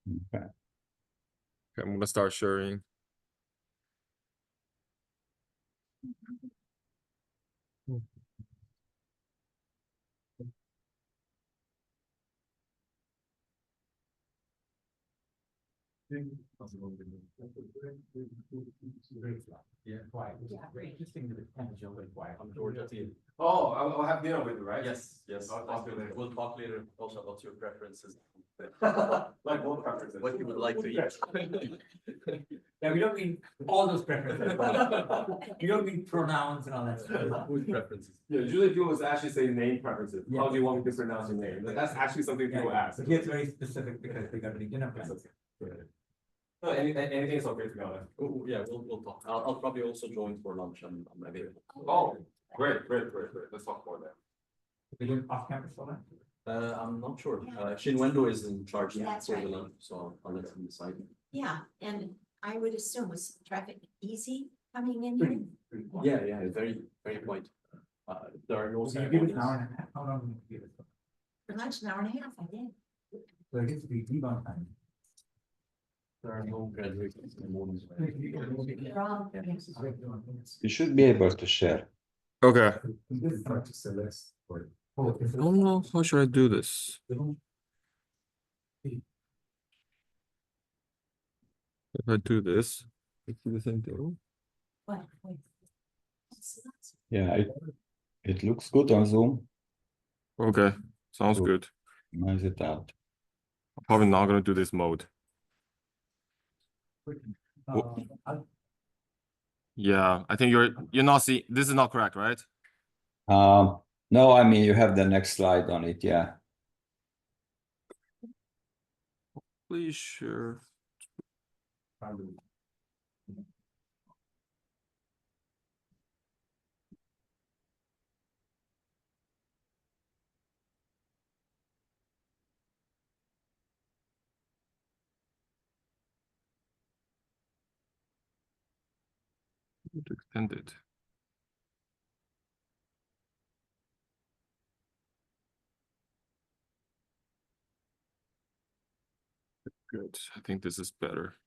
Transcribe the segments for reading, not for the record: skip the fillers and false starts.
Okay. Okay, I'm gonna start sharing. Yeah, quiet. Very interesting that it's kind of very quiet. I'm Georgia team. Oh, I'll have dinner with you, right? Yes, yes. I'll talk to you later. We'll talk later also about your preferences. Like what preferences? What you would like to eat. Yeah, we don't mean all those preferences. We don't mean pronouns and all that stuff. Food preferences. Yeah, usually people actually say name preferences. Yeah. How do you want me to pronounce your name? But that's actually something people ask. But here it's very specific because they got to be dinner plans. No, anything's okay to be honest. Oh, yeah, we'll talk. I'll probably also join for lunch. I'm available. Oh, great. Let's talk more then. We doing off campus for that? I'm not sure. Shinwendo is in charge That's for the right. lunch, so I'll let him decide. Yeah, and I would assume was traffic easy coming in here? Yeah, very, very quiet. There are no. So you give it an hour and a half, how long do you give it? For lunch, an hour and a half, I did. So it gets to be leave on time. There are no graduations in the morning. Wrong. You should be able to share. Okay. This is not just a list for. I don't know how should I do this. If I do this, I do the same thing. What? Wait. What's that? Yeah, it looks good on Zoom. Okay, sounds Cool. good. Noise it out. Probably not gonna do this mode. Yeah, I think you're not seeing. This is not correct, right? No, I mean you have the next slide on it. Yeah. Please share. Extend it. Good. I think this is better.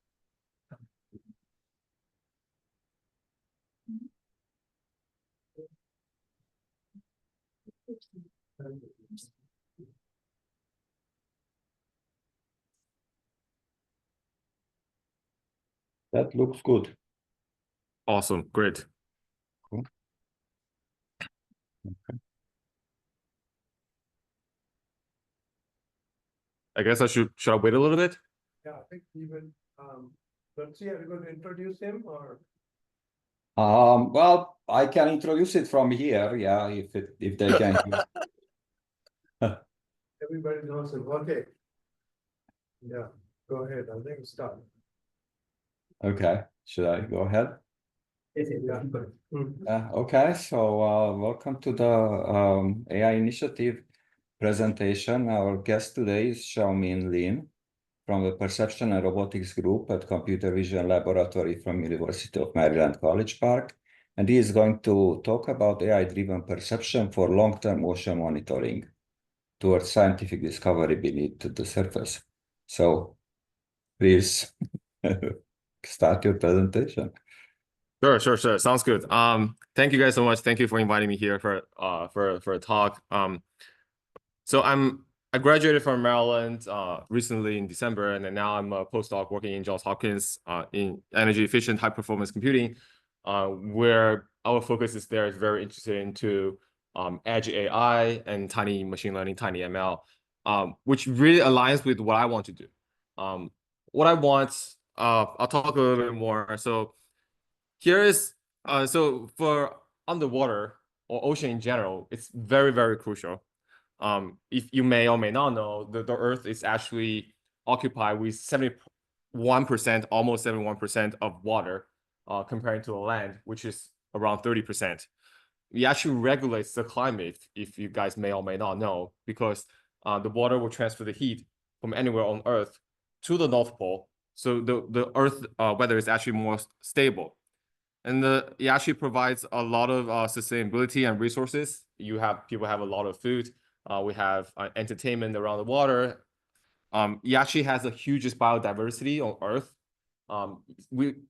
That looks good. Awesome. Great. Cool. Okay. I guess should I wait a little bit? Yeah, I think even, let's see, are you going to introduce him or? Well, I can introduce it from here. Yeah, if they can. Everybody knows him, okay. Yeah, go ahead, I think start. Okay, should I go ahead? Yeah. Okay, so welcome to the AI initiative presentation. Our guest today is Xiaomin Lin from the Perception and Robotics Group at Computer Vision Laboratory from University of Maryland College Park. And he is going to talk about AI-driven perception for long-term ocean monitoring towards scientific discovery beneath the surface. So please start your presentation. Sure. Sounds good. Thank you guys so much. Thank you for inviting me here for a talk. So I graduated from Maryland recently in December, and then now I'm a postdoc working in Johns Hopkins in energy efficient high performance computing, where our focus is very interested into edge AI and tiny machine learning, tiny ML, which really aligns with what I want to do. What I want, I'll talk a little bit more. So here is so for underwater or ocean in general, it's very crucial. If you may or may not know, the Earth is actually occupied with 71%, almost 71% of water, compared to the land, which is around 30%. It actually regulates the climate, if you guys may or may not know, because the water will transfer the heat from anywhere on Earth to the North Pole. So the Earth weather is actually more stable. And it actually provides a lot of sustainability and resources. People have a lot of food. We have entertainment around the water. It actually has the hugest biodiversity on Earth.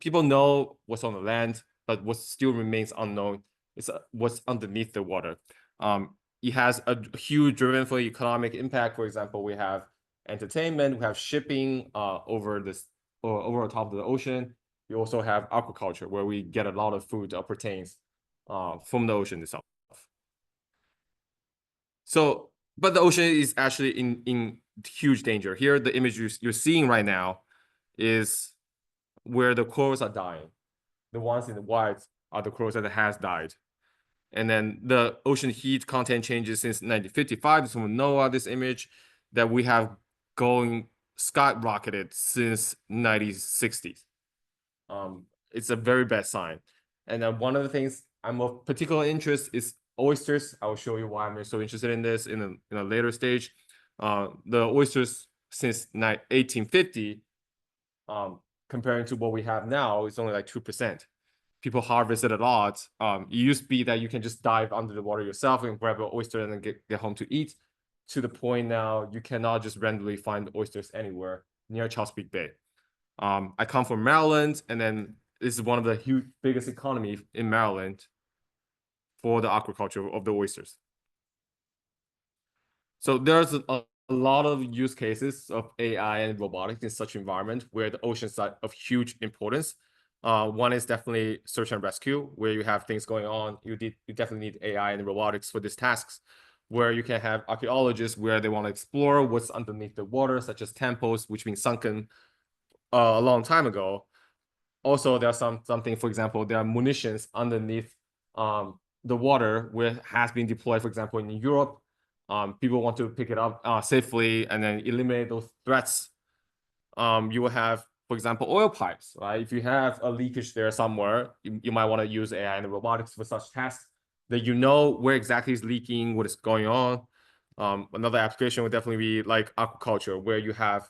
People know what's on the land, but what still remains unknown is what's underneath the water. It has a huge driven for economic impact. For example, we have entertainment, we have shipping over this or over the top of the ocean. We also have aquaculture, where we get a lot of food proteins from the ocean itself. So, but the ocean is actually in huge danger. Here, the image you're seeing right now is where the corals are dying. The ones in the white are the corals that has died. And then the ocean heat content changes since 1955. This one know this image that we have going skyrocketed since 1960s. It's a very bad sign. And then one of the things I'm of particular interest is oysters. I will show you why I'm so interested in this in a later stage. The oysters since 1850, comparing to what we have now, it's only like 2%. People harvest it a lot. It used to be that you can just dive under the water yourself and grab an oyster and then get home to eat. To the point now, you cannot just randomly find oysters anywhere near Chesapeake Bay. I come from Maryland, and then this is one of the biggest economy in Maryland for the aquaculture of the oysters. So there's a lot of use cases of AI and robotics in such environment where the oceans are of huge importance. One is definitely search and rescue, where you have things going on. You definitely need AI and robotics for these tasks, where you can have archaeologists where they want to explore what's underneath the water, such as temples, which been sunken a long time ago. Also, there's something, for example, there are munitions underneath the water where has been deployed, for example, in Europe. People want to pick it up safely and then eliminate those threats. You will have, for example, oil pipes, right? If you have a leakage there somewhere, you might want to use AI and robotics for such tasks that you know where exactly is leaking, what is going on. Another application would definitely be like aquaculture, where you have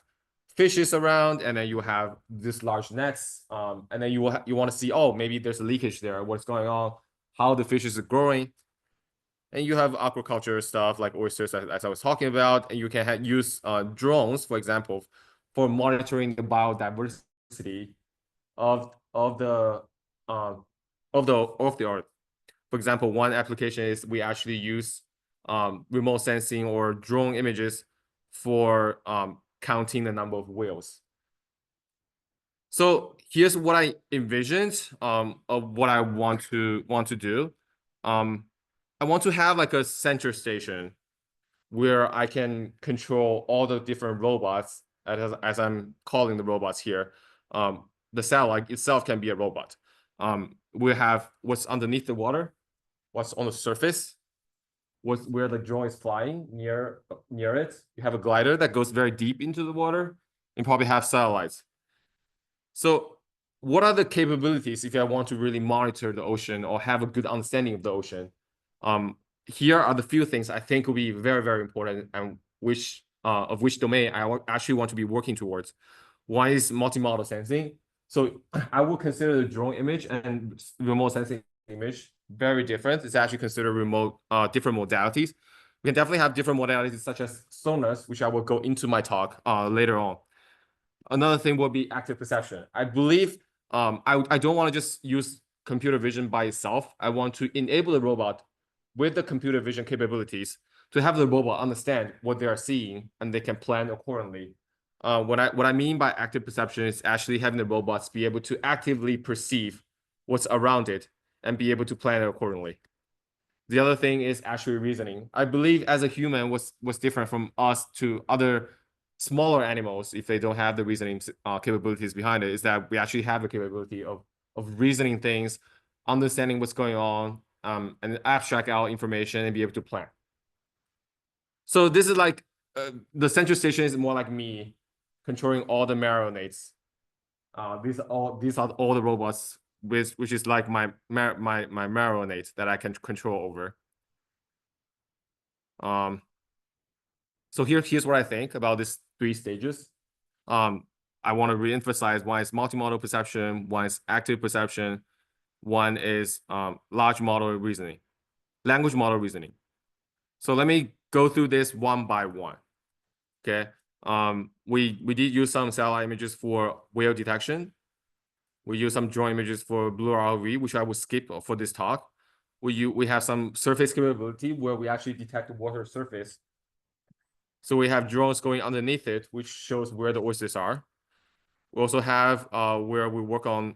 fishes around and then you have this large nets, and then you want to see, oh, maybe there's a leakage there, what's going on, how the fishes are growing. And you have aquaculture stuff like oysters, as I was talking about, and you can use drones, for example, for monitoring the biodiversity of the earth. For example, one application is we actually use remote sensing or drone images for counting the number of whales. So here's what I envisioned of what I want to do. I want to have like a center station where I can control all the different robots, as I'm calling the robots here. The satellite itself can be a robot. We have what's underneath the water, what's on the surface, where the drone is flying near it. You have a glider that goes very deep into the water, and probably have satellites. So what are the capabilities if I want to really monitor the ocean or have a good understanding of the ocean? Here are the few things I think will be very, very important, and which domain I actually want to be working towards. One is multimodal sensing. So I will consider the drone image and remote sensing image very different. It's actually considered different modalities. We can definitely have different modalities such as sonars, which I will go into my talk later on. Another thing will be active perception. I believe I don't want to just use computer vision by itself. I want to enable the robot with the computer vision capabilities to have the robot understand what they are seeing and they can plan accordingly. What I mean by active perception is actually having the robots be able to actively perceive what's around it and be able to plan it accordingly. The other thing is actually reasoning. I believe as a human, what's different from us to other smaller animals, if they don't have the reasoning capabilities behind it, is that we actually have the capability of reasoning things, understanding what's going on, and abstract out information and be able to plan. So this is like the central station is more like me controlling all the marionettes. These are all the robots which is like my marionette that I can control over. So here's what I think about these 3 stages. I want to reemphasize one is multimodal perception, one is active perception, one is language model reasoning. So let me go through this one by one. Okay. We did use some satellite images for whale detection. We use some drone images for blue ROV, which I will skip for this talk. We have some surface capability where we actually detect the water surface. So we have drones going underneath it, which shows where the oysters are. We also have where we work on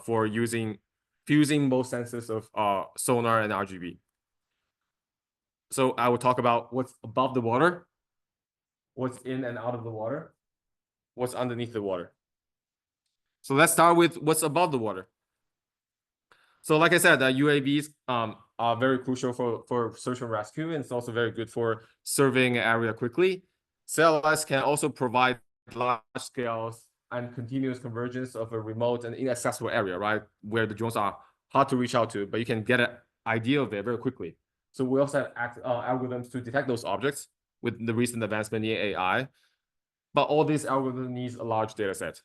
for fusing both sensors of sonar and RGB. So I will talk about what's above the water, what's in and out of the water, what's underneath the water. So let's start with what's above the water. So like I said, UAVs are very crucial for search and rescue, and it's also very good for surveying an area quickly. Satellites can also provide large scales and continuous convergence of a remote and inaccessible area, right? Where the drones are hard to reach out to, but you can get an idea of it very quickly. So we also have algorithms to detect those objects with the recent advancement in AI. But all these algorithms needs a large data set.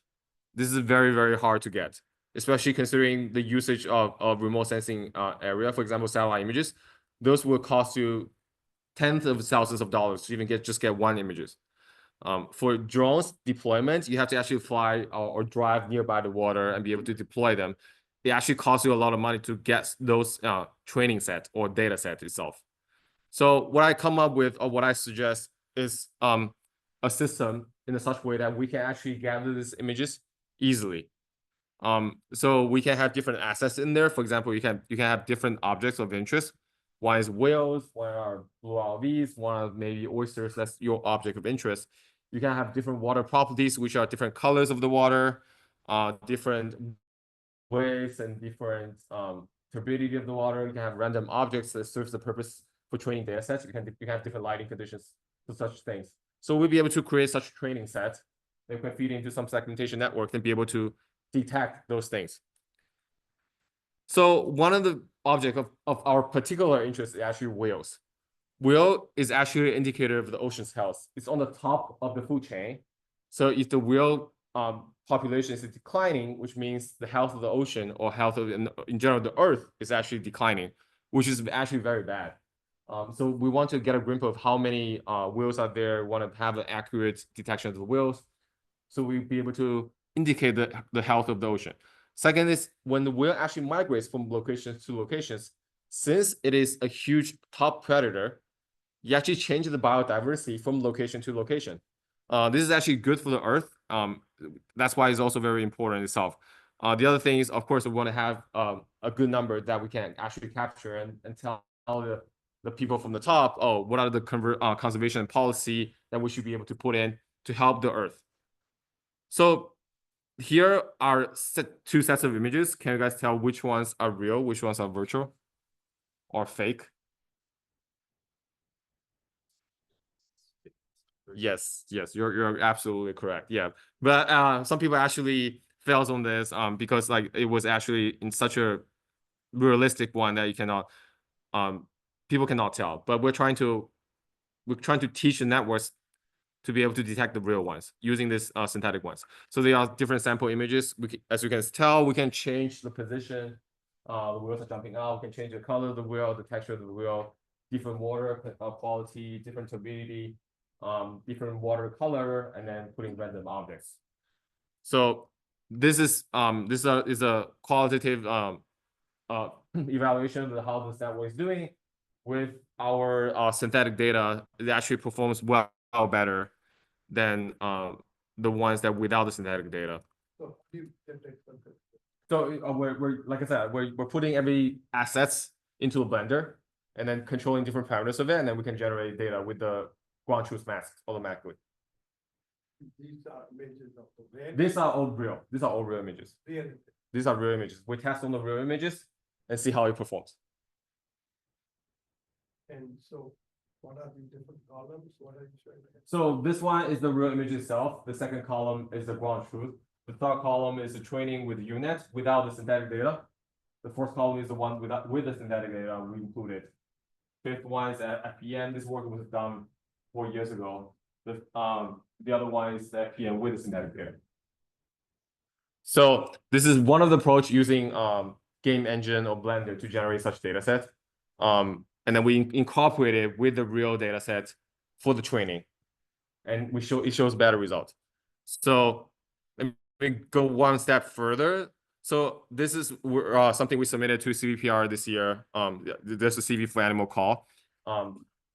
This is very, very hard to get, especially considering the usage of remote sensing area, for example, satellite images. Those will cost you tens of thousands of dollars to even get one images. For drones deployment, you have to actually fly or drive nearby the water and be able to deploy them. It actually costs you a lot of money to get those training set or data set itself. So what I come up with or what I suggest is a system in a such way that we can actually gather these images easily. So we can have different assets in there. For example, you can have different objects of interest. One is whales, one are blue ROVs, one are maybe oysters. That's your object of interest. You can have different water properties, which are different colors of the water, different waves and different turbidity of the water. You can have random objects that serves the purpose for training data sets. You can have different lighting conditions for such things. So we'll be able to create such training sets that can feed into some segmentation network and be able to detect those things. So one of the objects of our particular interest is actually whales. Whale is actually an indicator of the ocean's health. It's on the top of the food chain. So if the whale population is declining, which means the health of the ocean or health of in general the earth is actually declining, which is actually very bad. So we want to get a grip of how many whales are there. We want to have an accurate detection of the whales, so we'll be able to indicate the health of the ocean. Second is when the whale actually migrates from locations to locations, since it is a huge top predator, you actually change the biodiversity from location to location. This is actually good for the earth. That's why it's also very important itself. The other thing is, of course, we want to have a good number that we can actually capture and tell the people from the top, oh, what are the conservation policy that we should be able to put in to help the earth. So here are two sets of images. Can you guys tell which ones are real, which ones are virtual or fake? Yes, you're absolutely correct. Yeah, but some people actually fails on this because like it was actually in such a realistic one that you cannot people cannot tell. But we're trying to teach the networks to be able to detect the real ones using these synthetic ones. So they are different sample images. As you can tell, we can change the position. The wheels are jumping out. We can change the color of the wheel, the texture of the wheel, different water quality, different turbidity, different water color, and then putting random objects. So this is a qualitative evaluation of how this network is doing. With our synthetic data, it actually performs well better than the ones that without the synthetic data. So you can take something. So we're like I said, we're putting every assets into a blender and then controlling different parameters of it, and then we can generate data with the ground truth masks automatically. These are images of the whale. These are all real. These are all real images. Real. These are real images. We test on the real images and see how it performs. And so what are the different columns? What are you showing? So this one is the real image itself. The second column is the ground truth. The third column is the training with UNet without the synthetic data. The fourth column is the one with the synthetic data we included. Fifth one is at FPN. This work was done 4 years ago. The other one is the FPN with the synthetic data. So this is one of the approach using game engine or Blender to generate such data set. And then we incorporate it with the real data set for the training. and it shows better results. So let me go one step further. So this is something we submitted to CVPR this year. There's a CV for animal call.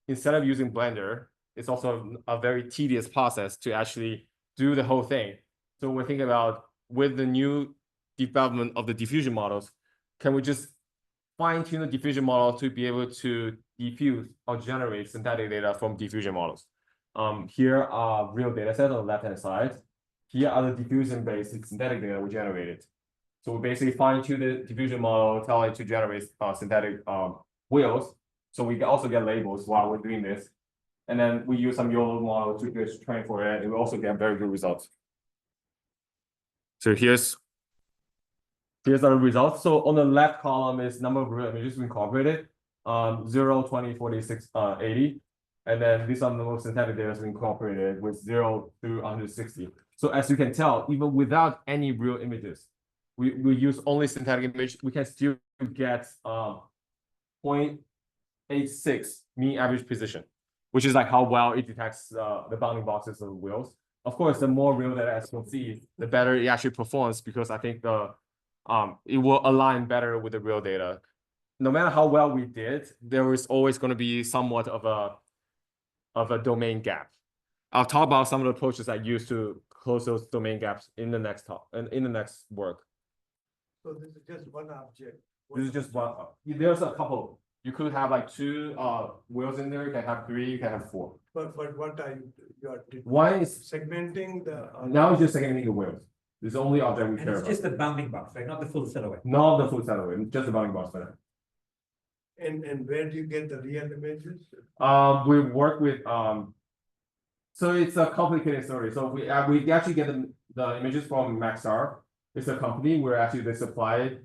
Instead of using Blender, it's also a very tedious process to actually do the whole thing. So we're thinking about, with the new development of the diffusion models, can we just fine-tune the diffusion model to be able to diffuse or generate synthetic data from diffusion models? Here are real data sets on the left-hand side. Here are the diffusion-based synthetic data we generated. So we basically fine-tune the diffusion model, tell it to generate synthetic wheels. So we can also get labels while we're doing this. And then we use some YOLO model to just train for it, and we also get very good results. So here's our results. So on the left column is number of real images we incorporated, 0, 20, 46, 80. And then these are the most synthetic data we incorporated with 0 through 160. So as you can tell, even without any real images, we use only synthetic image, we can still get 0.86 mean average precision, which is like how well it detects the bounding boxes of the wheels. Of course, the more real data, as you'll see, the better it actually performs, because I think it will align better with the real data. No matter how well we did, there is always going to be somewhat of a domain gap. I'll talk about some of the approaches I use to close those domain gaps in the next talk and in the next work. So this is just one object. This is just one. There's a couple. You could have like 2 wheels in there. You can have 3. You can have 4. But what are you are One is segmenting the. now it's just segmenting the wheels. This is the only object we And care it's about. just the bounding box, right? Not the full silhouette. Not the full silhouette, just the bounding box for now. And where do you get the real images? We work with so it's a complicated story. So we actually get the images from Maxar. It's a company where actually they supply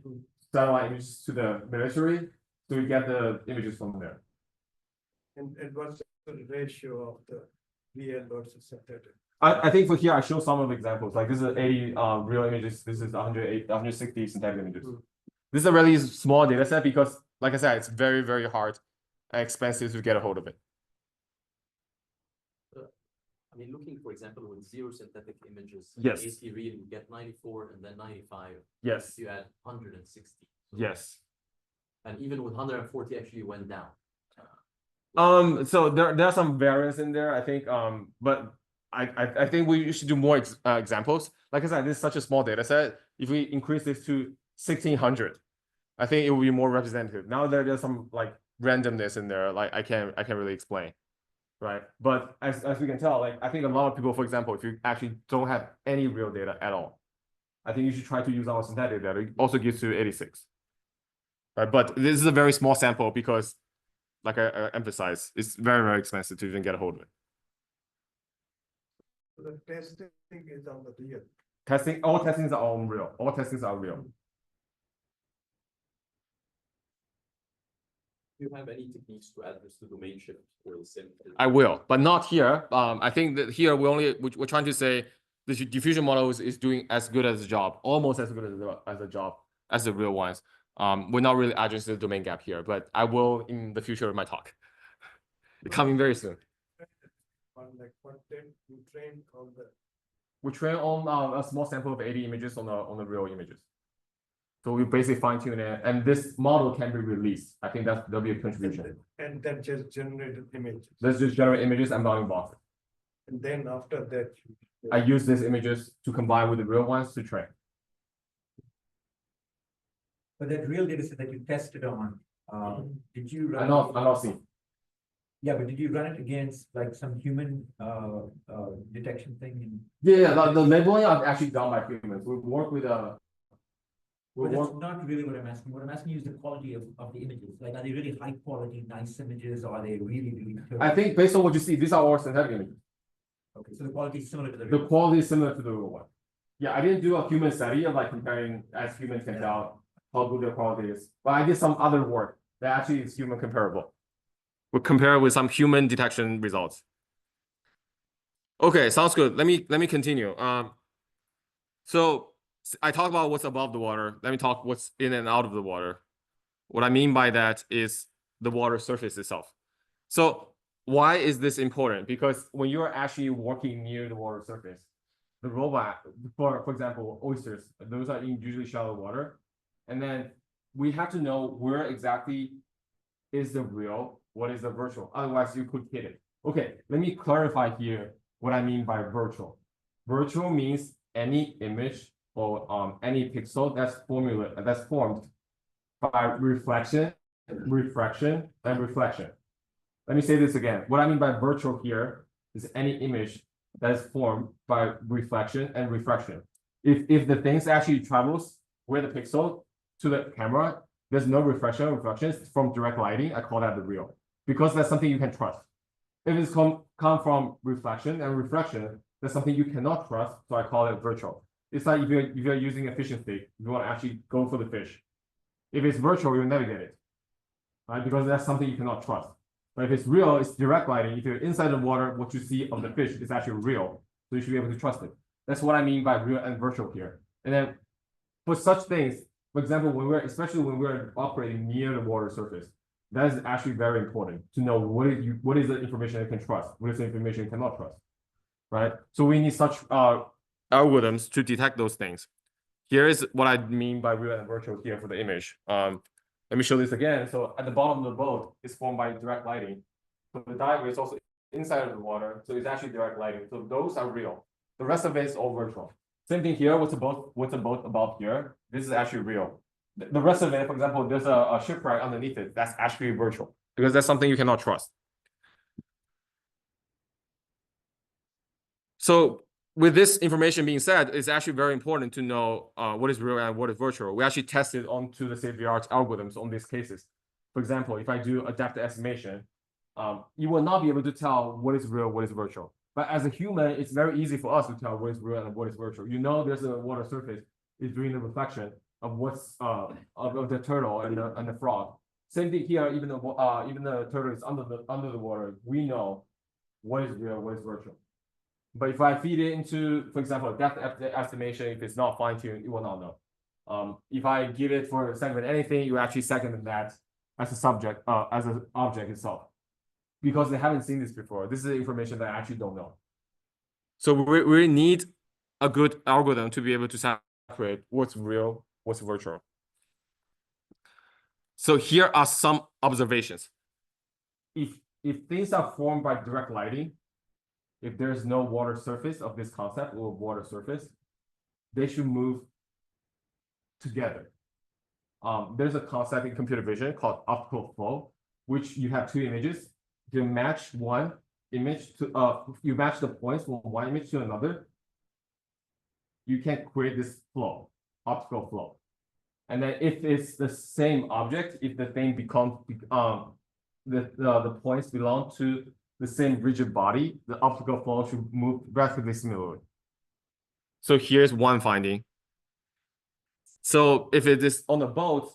satellite images to the military. So we get the images from there. And what's the ratio of the real versus synthetic? I think for here I show some of the examples. Like this is 80 real images. This is 160 synthetic images. This is a really small data set because, like I said, it's very, very hard and expensive to get a hold of it. I mean, looking, for example, with 0 synthetic images, Yes. 80 real, you get 94 and then 95. Yes. You add 160. Yes. And even with 140, actually went down. So there are some variants in there, I think. But I think we should do more examples. Like I said, this is such a small data set. If we increase this to 1600, I think it will be more representative. Now there's some like randomness in there, like I can't really explain, right? But as we can tell, like I think a lot of people, for example, if you actually don't have any real data at all, I think you should try to use our synthetic data. It also gives you 86, right? But this is a very small sample because, like I emphasize, it's very, very expensive to even get a hold of it. The testing is on the real. All testings are on real. All testings are real. Do you have any techniques to address the domain shift or the same? I will, but not here. I think that here we're trying to say the diffusion model is doing as good as a job, almost as good as a job as the real ones. We're not really addressing the domain gap here, but I will in the future of my talk. Coming very soon. On like content you train on the. We train on a small sample of 80 images on the real images. So we basically fine tune it, and this model can be released. I think there'll be a contribution. And that just generated images. Let's just generate images and bounding boxes. And then after that. I use these images to combine with the real ones to train. But that real data set that you tested on, did you run? I'm not seeing. Yeah, but did you run it against like some human detection thing? Yeah, the labeling are actually done by humans. We work with But that's not really what I'm asking. What I'm asking you is the quality of the images. Like, are they really high quality, nice images, or are they really, really? I think based on what you see, these are all synthetic images. Okay, so the quality is similar to the. The quality is similar to the real one. Yeah, I didn't do a human study of like comparing as humans can tell how good their quality is. But I did some other work that actually is human comparable. We'll compare it with some human detection results. Okay, sounds good. Let me continue. So I talked about what's above the water. Let me talk what's in and out of the water. What I mean by that is the water surface itself. So why is this important? Because when you are actually walking near the water surface, the robot, for example, oysters, those are in usually shallow water. And then we have to know where exactly is the real, what is the virtual, otherwise you could hit it. Okay, let me clarify here what I mean by virtual. Virtual means any image or any pixel that's formed by reflection, refraction, and reflection. Let me say this again. What I mean by virtual here is any image that is formed by reflection and refraction. If the things actually travels with the pixel to the camera, there's no reflection or reflections from direct lighting, I call that the real, because that's something you can trust. If it's come from reflection and refraction, that's something you cannot trust, so I call it virtual. It's like if you're using a fishing stick, you want to actually go for the fish. If it's virtual, you'll never get it, right? Because that's something you cannot trust. But if it's real, it's direct lighting. If you're inside the water, what you see of the fish is actually real. So you should be able to trust it. That's what I mean by real and virtual here. And then for such things, for example, especially when we're operating near the water surface, that is actually very important to know what is the information you can trust, what is the information you cannot trust, right? So we need such algorithms to detect those things. Here is what I mean by real and virtual here for the image. Let me show this again. So at the bottom of the boat is formed by direct lighting. So the diver is also inside of the water, so it's actually direct lighting. So those are real. The rest of it is all virtual. Same thing here. What's a boat above here? This is actually real. The rest of it, for example, there's a shipwreck underneath it. That's actually virtual because that's something you cannot trust. So with this information being said, it's actually very important to know what is real and what is virtual. We actually tested onto the state-of-the-art algorithms on these cases. For example, if I do adaptive estimation, you will not be able to tell what is real, what is virtual. But as a human, it's very easy for us to tell what is real and what is virtual. You know, there's a water surface is doing the reflection of what's of the turtle and the frog. Same thing here. Even the turtle is under the water. We know what is real, what is virtual. But if I feed it into, for example, depth estimation, if it's not fine-tuned, it will not know. If I give it for segment anything, you actually segment that as a subject, as an object itself, because they haven't seen this before. This is information that I actually don't know. So we need a good algorithm to be able to separate what's real, what's virtual. So here are some observations. If things are formed by direct lighting, if there's no water surface of this concept or water surface, they should move together. There's a concept in computer vision called optical flow, which you have two images. You match one image to you match the points from one image to another. You can create this flow, optical flow. And then if it's the same object, if the thing becomes the points belong to the same rigid body, the optical flow should move relatively similarly. So here's one finding. So if it is on the boat,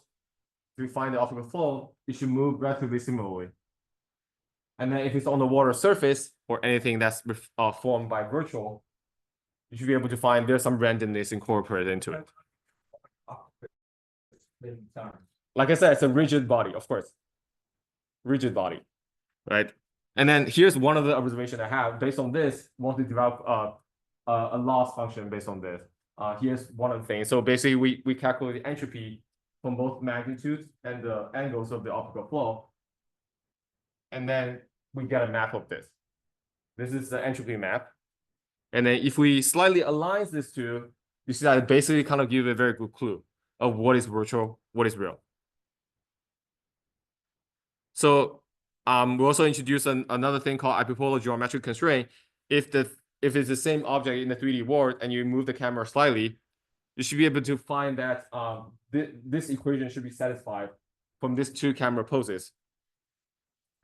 we find the optical flow, it should move relatively similarly. And then if it's on the water surface or anything that's formed by virtual, you should be able to find there's some randomness incorporated into it. Like I said, it's a rigid body, of course. Rigid body, right? And then here's one of the observations I have. Based on this, want to develop a loss function based on this. Here's one of the things. So basically, we calculate the entropy from both magnitudes and the angles of the optical flow. And then we get a map of this. This is the entropy map. And then if we slightly align this two, you see that it basically kind of gives a very good clue of what is virtual, what is real. So we also introduced another thing called epipolar geometric constraint. If it's the same object in the 3D world and you move the camera slightly, you should be able to find that this equation should be satisfied from these two camera poses.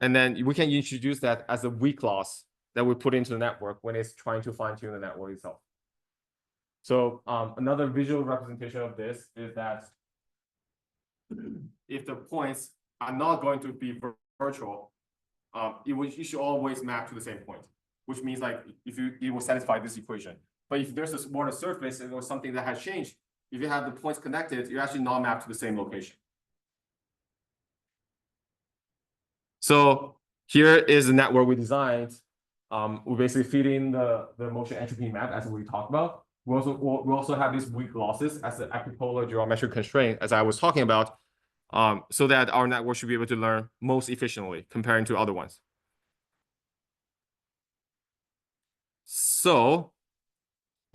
And then we can introduce that as a weak loss that we put into the network when it's trying to fine-tune the network itself. So another visual representation of this is that if the points are not going to be virtual, it should always map to the same point, which means like it will satisfy this equation. But if there's a water surface or something that has changed, if you have the points connected, you actually not map to the same location. So here is the network we designed. We basically feed in the motion entropy map as we talked about. We also have these weak losses as the equipolar geometric constraint, as I was talking about, so that our network should be able to learn most efficiently comparing to other ones. So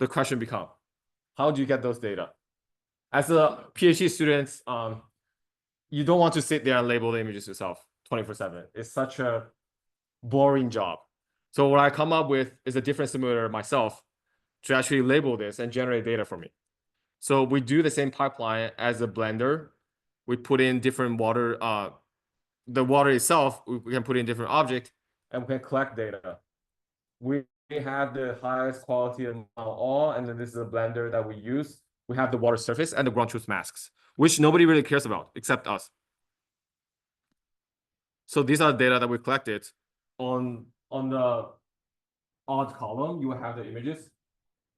the question becomes, how do you get those data? As a PhD student, you don't want to sit there and label the images yourself 24/7. It's such a boring job. So what I come up with is a different simulator myself to actually label this and generate data for me. So we do the same pipeline as a Blender. We put in different water, the water itself, we can put in different object and we can collect data. We have the highest quality of all, and then this is a Blender that we use. We have the water surface and the ground truth masks, which nobody really cares about except us. So these are data that we collected. On the odd column, you will have the images.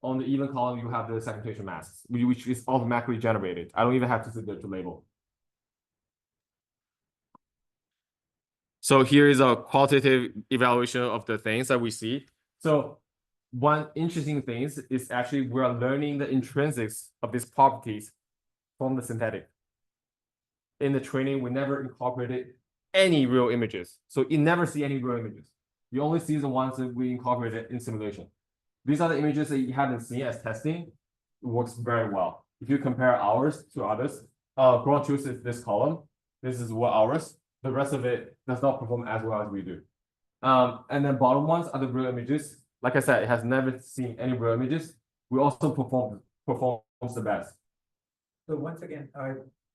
On the even column, you have the segmentation masks, which is automatically generated. I don't even have to sit there to label. So here is a qualitative evaluation of the things that we see. So one interesting thing is actually we're learning the intrinsics of these properties from the synthetic. In the training, we never incorporated any real images. So you never see any real images. You only see the ones that we incorporated in simulation. These are the images that you haven't seen as testing. It works very well. If you compare ours to others, ground truth is this column. This is what ours. The rest of it does not perform as well as we do. And then bottom ones are the real images. Like I said, it has never seen any real images. We also performs the best. So once again,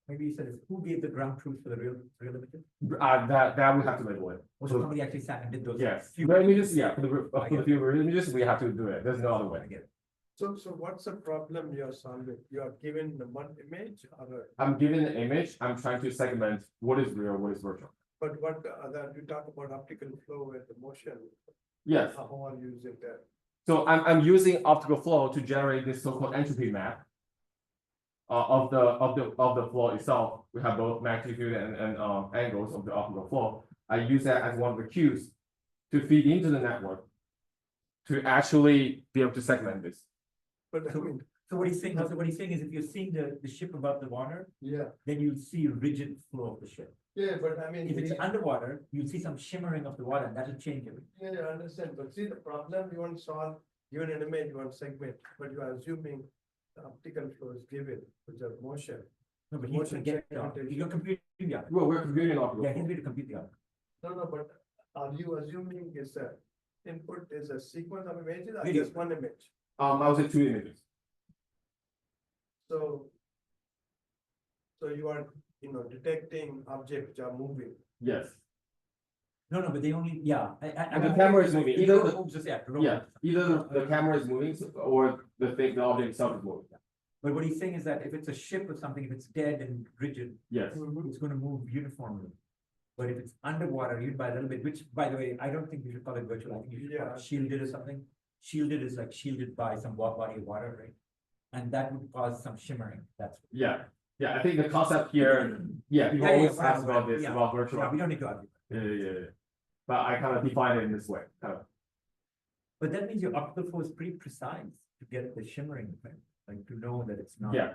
maybe you said this, who gave the ground truth for the real images? That we have to label it. Or somebody actually sat and did those? Yes, few- the images. Yeah, for the few real images, we have to do it. There's no other way. I get it. So what's the problem you're solving? You are given the one image or I'm given an image. I'm trying to segment what is real, what is virtual. but what other, you talk about optical flow and the motion, Yes. how are you using that? So I'm using optical flow to generate this so-called entropy map of the flow itself. We have both magnitude and angles of the optical flow. I use that as one of the cues to feed into the network to actually be able to segment this. But I mean, So what he's saying is if you're seeing the ship above the water, yeah, then you'll see rigid flow of the ship. yeah, but I mean. If it's underwater, you'll see some shimmering of the water and that'll change everything. Yeah, I understand, but see, the problem you want to solve, given an image, you want to segment, but you are assuming the optical flow is given, which are motion. No, but he's gonna Motion get it down. segmentation. You're computing the other. Well, we're computing optical Yeah, flow. he's going to compute the other. No, but are you assuming is a input is a sequence of images or Video. just one image? I would say 2 images. So. So you are, detecting objects which are moving. Yes. No, but they only, yeah. And the camera is moving. Either the- moves, yeah. Yeah, either the camera is moving or the object itself is moving. But what he's saying is that if it's a ship or something, if it's dead and rigid, Yes. it's gonna move uniformly. But if it's underwater, even by a little bit, which by the way, I don't think you should call it virtual, I think you should call Yeah. it shielded or something. Shielded is like shielded by some body of water, right? And that would cause some shimmering, that's. Yeah. Yeah, I think the concept here, yeah, people Yeah, always yeah, ask about this, yeah. about virtual. Yeah, we don't need to argue. Yeah. But I kind of define it in this way. But that means your optical flow is pretty precise to get the shimmering effect, like to know that it's not. Yeah.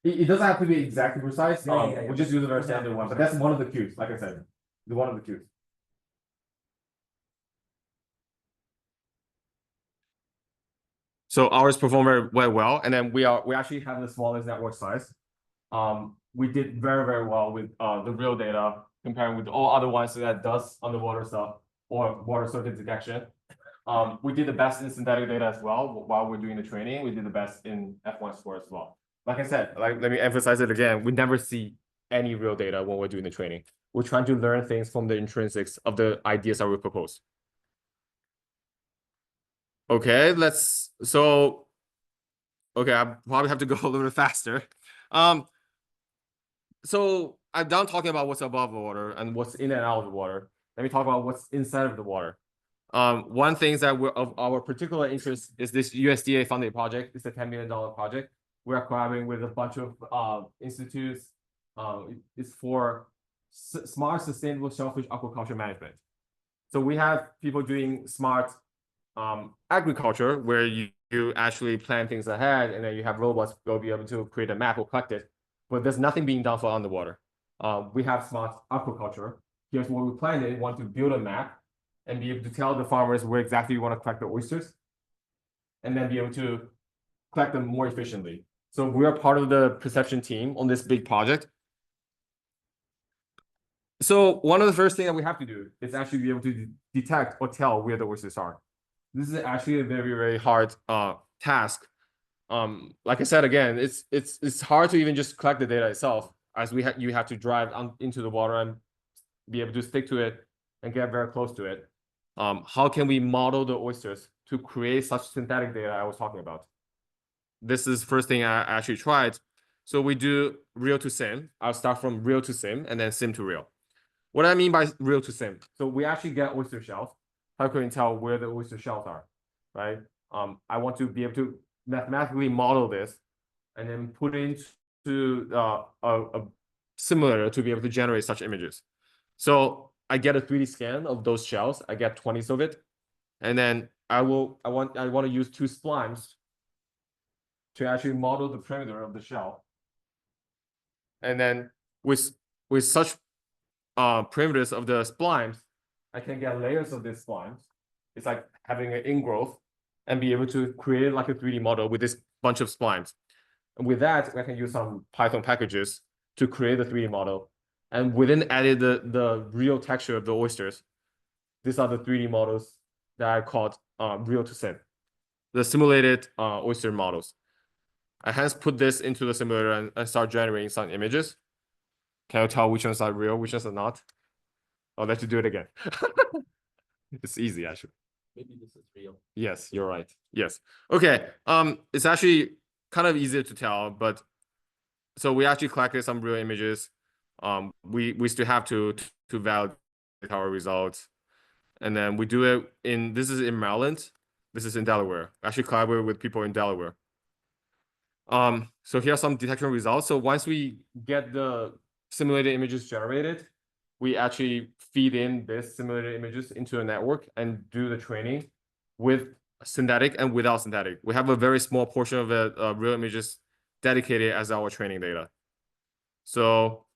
It doesn't have to be exactly precise. Yeah. We just use a very standard one, but that's one of the cues, like I said, one of the cues. So ours perform very well, and then we actually have the smallest network size. We did very well with the real data comparing with all other ones that does underwater stuff or water surface detection. We did the best in synthetic data as well while we're doing the training. We did the best in F1 score as well. Like I said, let me emphasize it again. We never see any real data when we're doing the training. We're trying to learn things from the intrinsics of the ideas that we propose. Okay, okay, I probably have to go a little bit faster. So I'm done talking about what's above the water and what's in and out of the water. Let me talk about what's inside of the water. One thing that we're of our particular interest is this USDA funded project. It's a $10 million project. We're collaborating with a bunch of institutes. It's for smart, sustainable shellfish aquaculture management. So we have people doing smart agriculture where you actually plan things ahead and then you have robots go be able to create a map or collect it, but there's nothing being done for underwater. We have smart aquaculture. Here's what we planned it. We want to build a map and be able to tell the farmers where exactly you want to collect the oysters and then be able to collect them more efficiently. So we are part of the perception team on this big project. So one of the first things that we have to do is actually be able to detect or tell where the oysters are. This is actually a very, very hard task. Like I said, again, it's hard to even just collect the data itself, as you have to drive into the water and be able to stick to it and get very close to it. How can we model the oysters to create such synthetic data I was talking about? This is first thing I actually tried. So we do real to sim. I'll start from real to sim and then sim to real. What I mean by real to sim, so we actually get oyster shells. How can we tell where the oyster shells are, right? I want to be able to mathematically model this and then put it into a simulator to be able to generate such images. So I get a 3D scan of those shells. I get 20s of it, and then I want to use 2 splines to actually model the perimeter of the shell. And then with such perimeters of the splines, I can get layers of these splines. It's like having an ingrowth and be able to create like a 3D model with this bunch of splines. And with that, I can use some Python packages to create a 3D model. And within added the real texture of the oysters. These are the 3D models that I called real to sim, the simulated oyster models. I hence put this into the simulator and start generating some images. Can you tell which ones are real, which ones are not? I'll let you do it again. It's easy, actually. Maybe this is real. Yes, you're right. Yes. Okay. It's actually kind of easier to tell, but so we actually collected some real images. We still have to validate our results, and then we do it in. This is in Maryland. This is in Delaware. Actually, collaborate with people in Delaware. So here are some detection results. So once we get the simulated images generated, we actually feed in this simulated images into a network and do the training with synthetic and without synthetic. We have a very small portion of the real images dedicated as our training data. So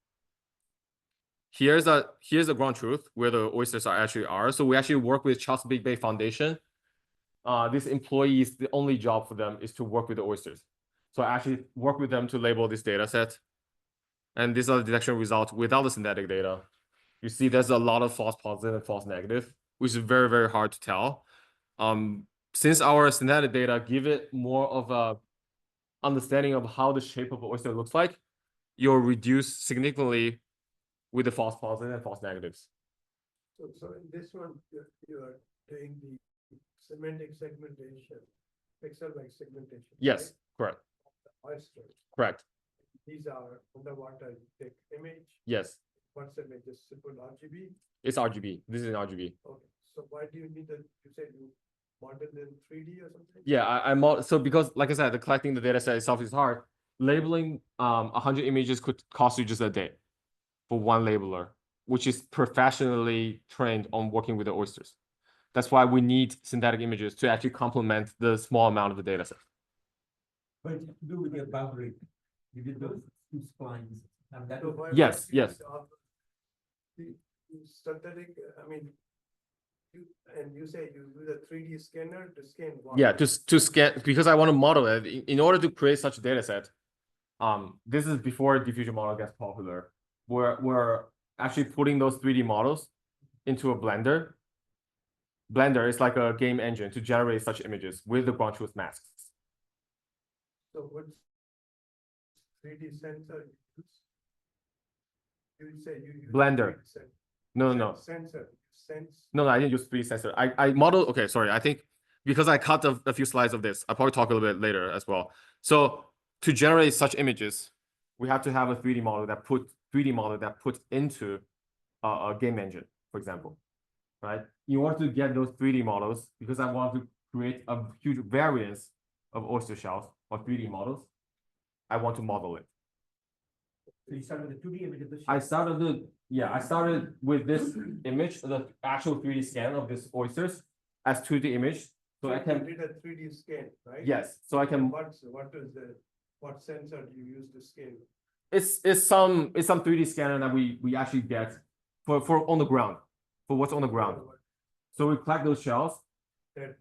here's the ground truth where the oysters are. So we actually work with Charles Big Bay Foundation. This employees, the only job for them is to work with the oysters. So I actually work with them to label this data set. And these are the detection results without the synthetic data. You see there's a lot of false positive and false negative, which is very, very hard to tell. Since our synthetic data give it more of a understanding of how the shape of an oyster looks like, you'll reduce significantly with the false positive and false negatives. So in this one, you're doing the semantic segmentation, pixel by segmentation. Yes, correct. Right? Oysters. Correct. These are underwater, you take image. Yes. What's the image? Just simple RGB? It's RGB. This is an RGB. Okay, so why do you need you said you modeled in 3D or something? Yeah, so because like I said, the collecting the data set itself is hard. Labeling 100 images could cost you just a day for one labeler, which is professionally trained on working with the oysters. That's why we need synthetic images to actually complement the small amount of the data set. But to do with your boundary, you did those 2 splines. And that So why Yes, would you yes. use the synthetic, I mean, you say you use a 3D scanner to scan what? Yeah, to scan, because I want to model it in order to create such a data set. This is before diffusion model gets popular. We're actually putting those 3D models into a Blender. Blender is like a game engine to generate such images with the ground truth masks. So what 3D sensor you use? You say you use Blender. 3D sensor. No. Sensor, sense. No, I didn't use 3D sensor. I modeled, okay, sorry. I think because I cut a few slides of this, I'll probably talk a little bit later as well. So to generate such images, we have to have a 3D model that put into a game engine, for example, right? In order to get those 3D models, because I want to create a huge variance of oyster shells or 3D models, I want to model it. So you started with a 2D image of the I shell. started with this image, the actual 3D scan of this oysters as 2D image. So I You can, did a 3D scan, right? yes, so I can, What is what sensor do you use to scale? it's some 3D scanner that we actually get for on the ground, for what's on the ground. So we collect those shells. That,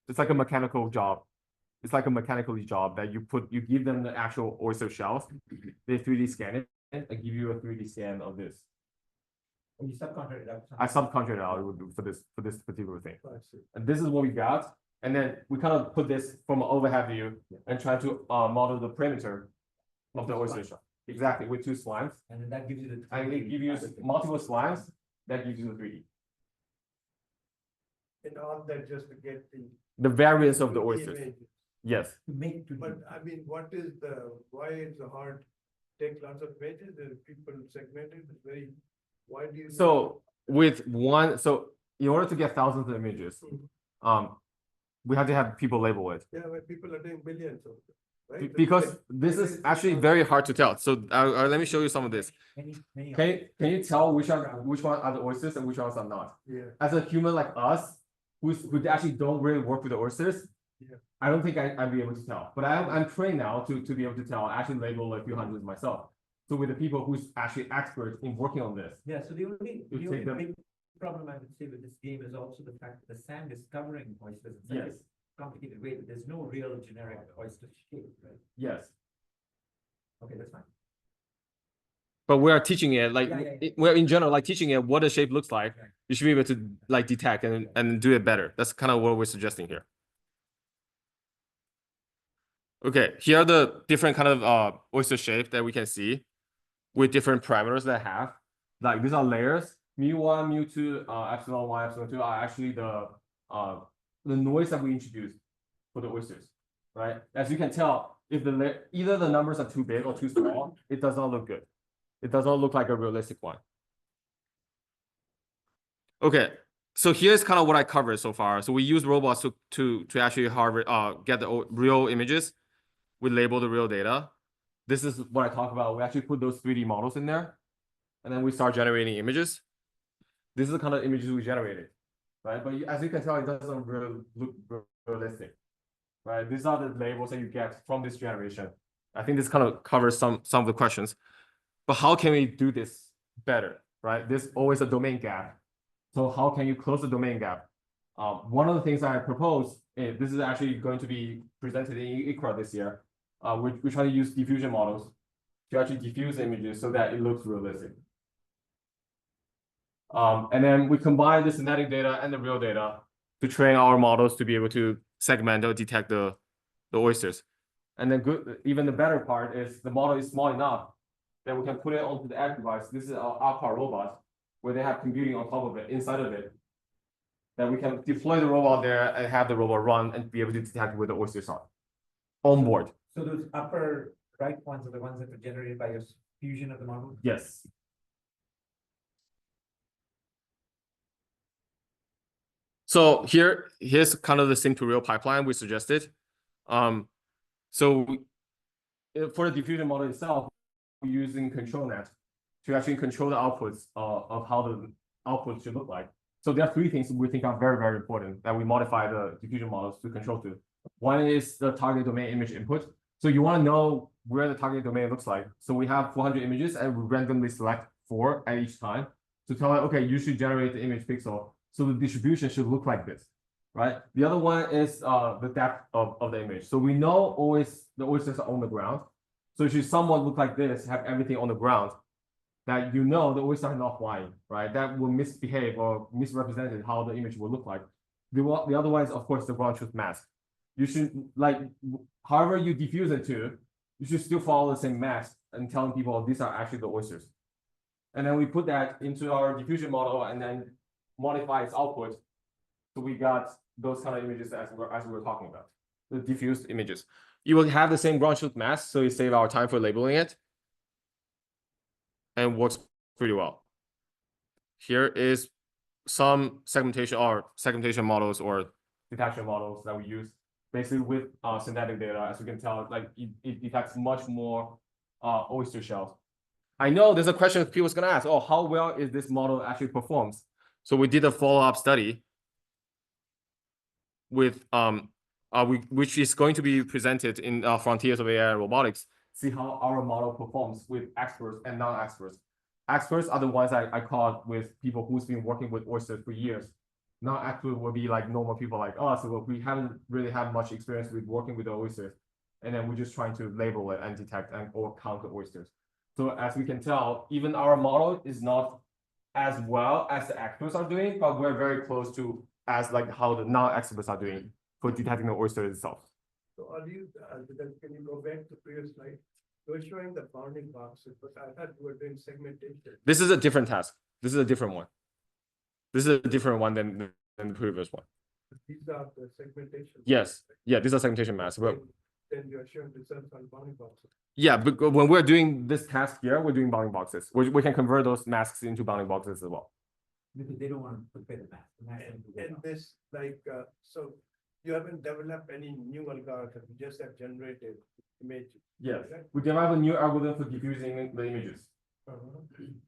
It's like a mechanical job. It's like a mechanical job that you give them the actual oyster shells. They 3D scan it and give you a 3D scan of this. And you subcontracted out. I subcontract out for this particular thing. I see. And this is what we got. And then we kind of put this from an overhead view and try to model the perimeter of the oyster shell. Exactly, with 2 slimes. And then that gives you the. And it gives you multiple slimes that gives you the 3D. And all that just to get The variance of the 2D oysters. image. Yes. To make 2D. But I mean, why is it hard? Take lots of images and people segment it, it's very, why do you? So in order to get thousands of images, we have to have people label it. Yeah, when people are doing billions of them, right? Because this is actually very hard to tell. So let me show you some of this. Many Can you tell which one are the oysters and which ones are not? Yeah, As a human like us, who actually don't really work with the oysters, Yeah. I don't think I'd be able to tell. But I'm trained now to be able to tell. I actually label a few hundreds myself. So with the people who's actually expert in working on this. Yeah, so the only You take them- big problem I would say with this game is also the fact that the sand is covering oysters in such a Yes. complicated way that there's no real generic oyster shape, right? Yes. Okay, that's fine. But we are teaching it like Yeah. we're in general like teaching it what a shape looks like. Right. You should be able to like detect and do it better. That's kind of what we're suggesting here. Okay, here are the different kind of oyster shape that we can see with different parameters that have. Like these are layers. Mu1, mu2, epsilon 1, epsilon 2 are actually the noise that we introduced for the oysters, right? As you can tell, if either the numbers are too big or too small, it does not look good. It does not look like a realistic one. Okay, so here's kind of what I covered so far. So we use robots to actually get the real images. We label the real data. This is what I talk about. We actually put those 3D models in there, and then we start generating images. This is the kind of images we generated, right? But as you can tell, it doesn't really look realistic, right? These are the labels that you get from this generation. I think this kind of covers some of the questions. But how can we do this better, right? There's always a domain gap. So how can you close the domain gap? One of the things I propose, this is actually going to be presented in ICRA this year. We're trying to use diffusion models to actually diffuse images so that it looks realistic. And then we combine the synthetic data and the real data to train our models to be able to segment or detect the oysters. And then even the better part is the model is small enough that we can put it onto the edge device. This is our Alpha robot, where they have computing on top of it, inside of it, that we can deploy the robot there and have the robot run and be able to detect where the oysters are on board. So those upper right ones are the ones that were generated by your fusion of the model? Yes. So here's kind of the sim to real pipeline we suggested. So for the diffusion model itself, we're using control net to actually control the outputs of how the output should look like. So there are 3 things we think are very, very important that we modify the diffusion models to control to. One is the target domain image input. So you want to know where the target domain looks like. So we have 400 images and we randomly select 4 at each time to tell it, okay, you should generate the image pixel. So the distribution should look like this, right? The other one is the depth of the image. So we know always the oysters are on the ground. So it should somewhat look like this, have everything on the ground, that you know the oysters are not flying, right? That will misbehave or misrepresented how the image will look like. The other one is, of course, the ground truth mask. You should, like, however you diffuse it to, you should still follow the same mask and telling people, oh, these are actually the oysters. And then we put that into our diffusion model and then modify its output. So we got those kind of images as we were talking about, the diffused images. You will have the same ground truth mask, so you save our time for labeling it. And works pretty well. Here is some segmentation models or detection models that we use. Basically with synthetic data, as you can tell, like it detects much more oyster shells I know there's a question people's gonna ask, oh, how well is this model actually performs? So we did a follow-up study with which is going to be presented in Frontiers of AI and Robotics. See how our model performs with experts and non-experts. Experts are the ones I caught with people who's been working with oysters for years. Non-experts will be like normal people like us, so we haven't really had much experience with working with the oysters, and then we're just trying to label it and detect and or count the oysters. So as we can tell, even our model is not as well as the experts are doing, but we're very close to as like how the non-experts are doing for detecting the oyster itself. So are you, can you go back to previous slide? You were showing the bounding boxes, but I thought you were doing segmentation. This is a different task. This is a different one. This is a different one than the previous one. These are the segmentation. Yes. Yeah, these are segmentation masks. But Then you are showing results on bounding boxes. yeah, but when we're doing this task here, we're doing bounding boxes. We can convert those masks into bounding boxes as well. Because they don't want to prepare the math. And this, like, so you haven't developed any new algorithm, you just have generated images. Yes. right? We develop a new algorithm for diffusing the images.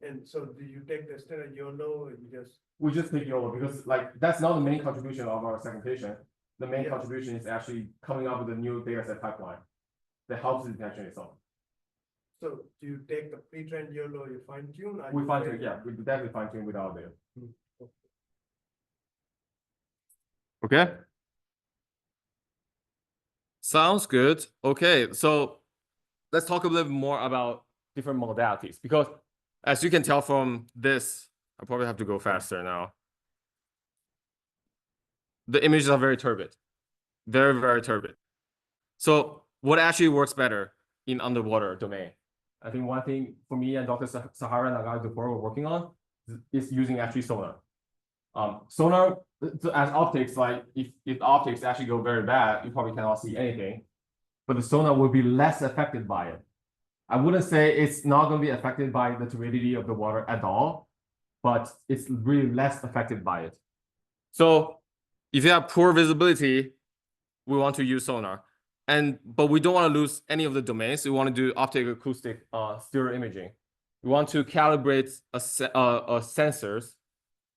And so do you take the standard YOLO, or you just, We just take YOLO because like that's not the main contribution of our segmentation. The main Yeah. contribution is actually coming up with a new data set pipeline that helps the detection itself. so do you take the pre-trained YOLO, you fine tune? We fine tune, yeah, we definitely fine tune with our data. Okay. Sounds good. Okay, so let's talk a little bit more about different modalities because as you can tell from this, I probably have to go faster now. The images are very turbid, very, very turbid. So what actually works better in underwater domain? I think one thing for me and Dr. Sahara and Nagai before we're working on is using actually sonar. Sonar as optics, like if optics actually go very bad, you probably cannot see anything, but the sonar will be less affected by it. I wouldn't say it's not going to be affected by the turbidity of the water at all, but it's really less affected by it. So if you have poor visibility, we want to use sonar. But we don't want to lose any of the domains. We want to do optic acoustic stereo imaging. We want to calibrate a sensors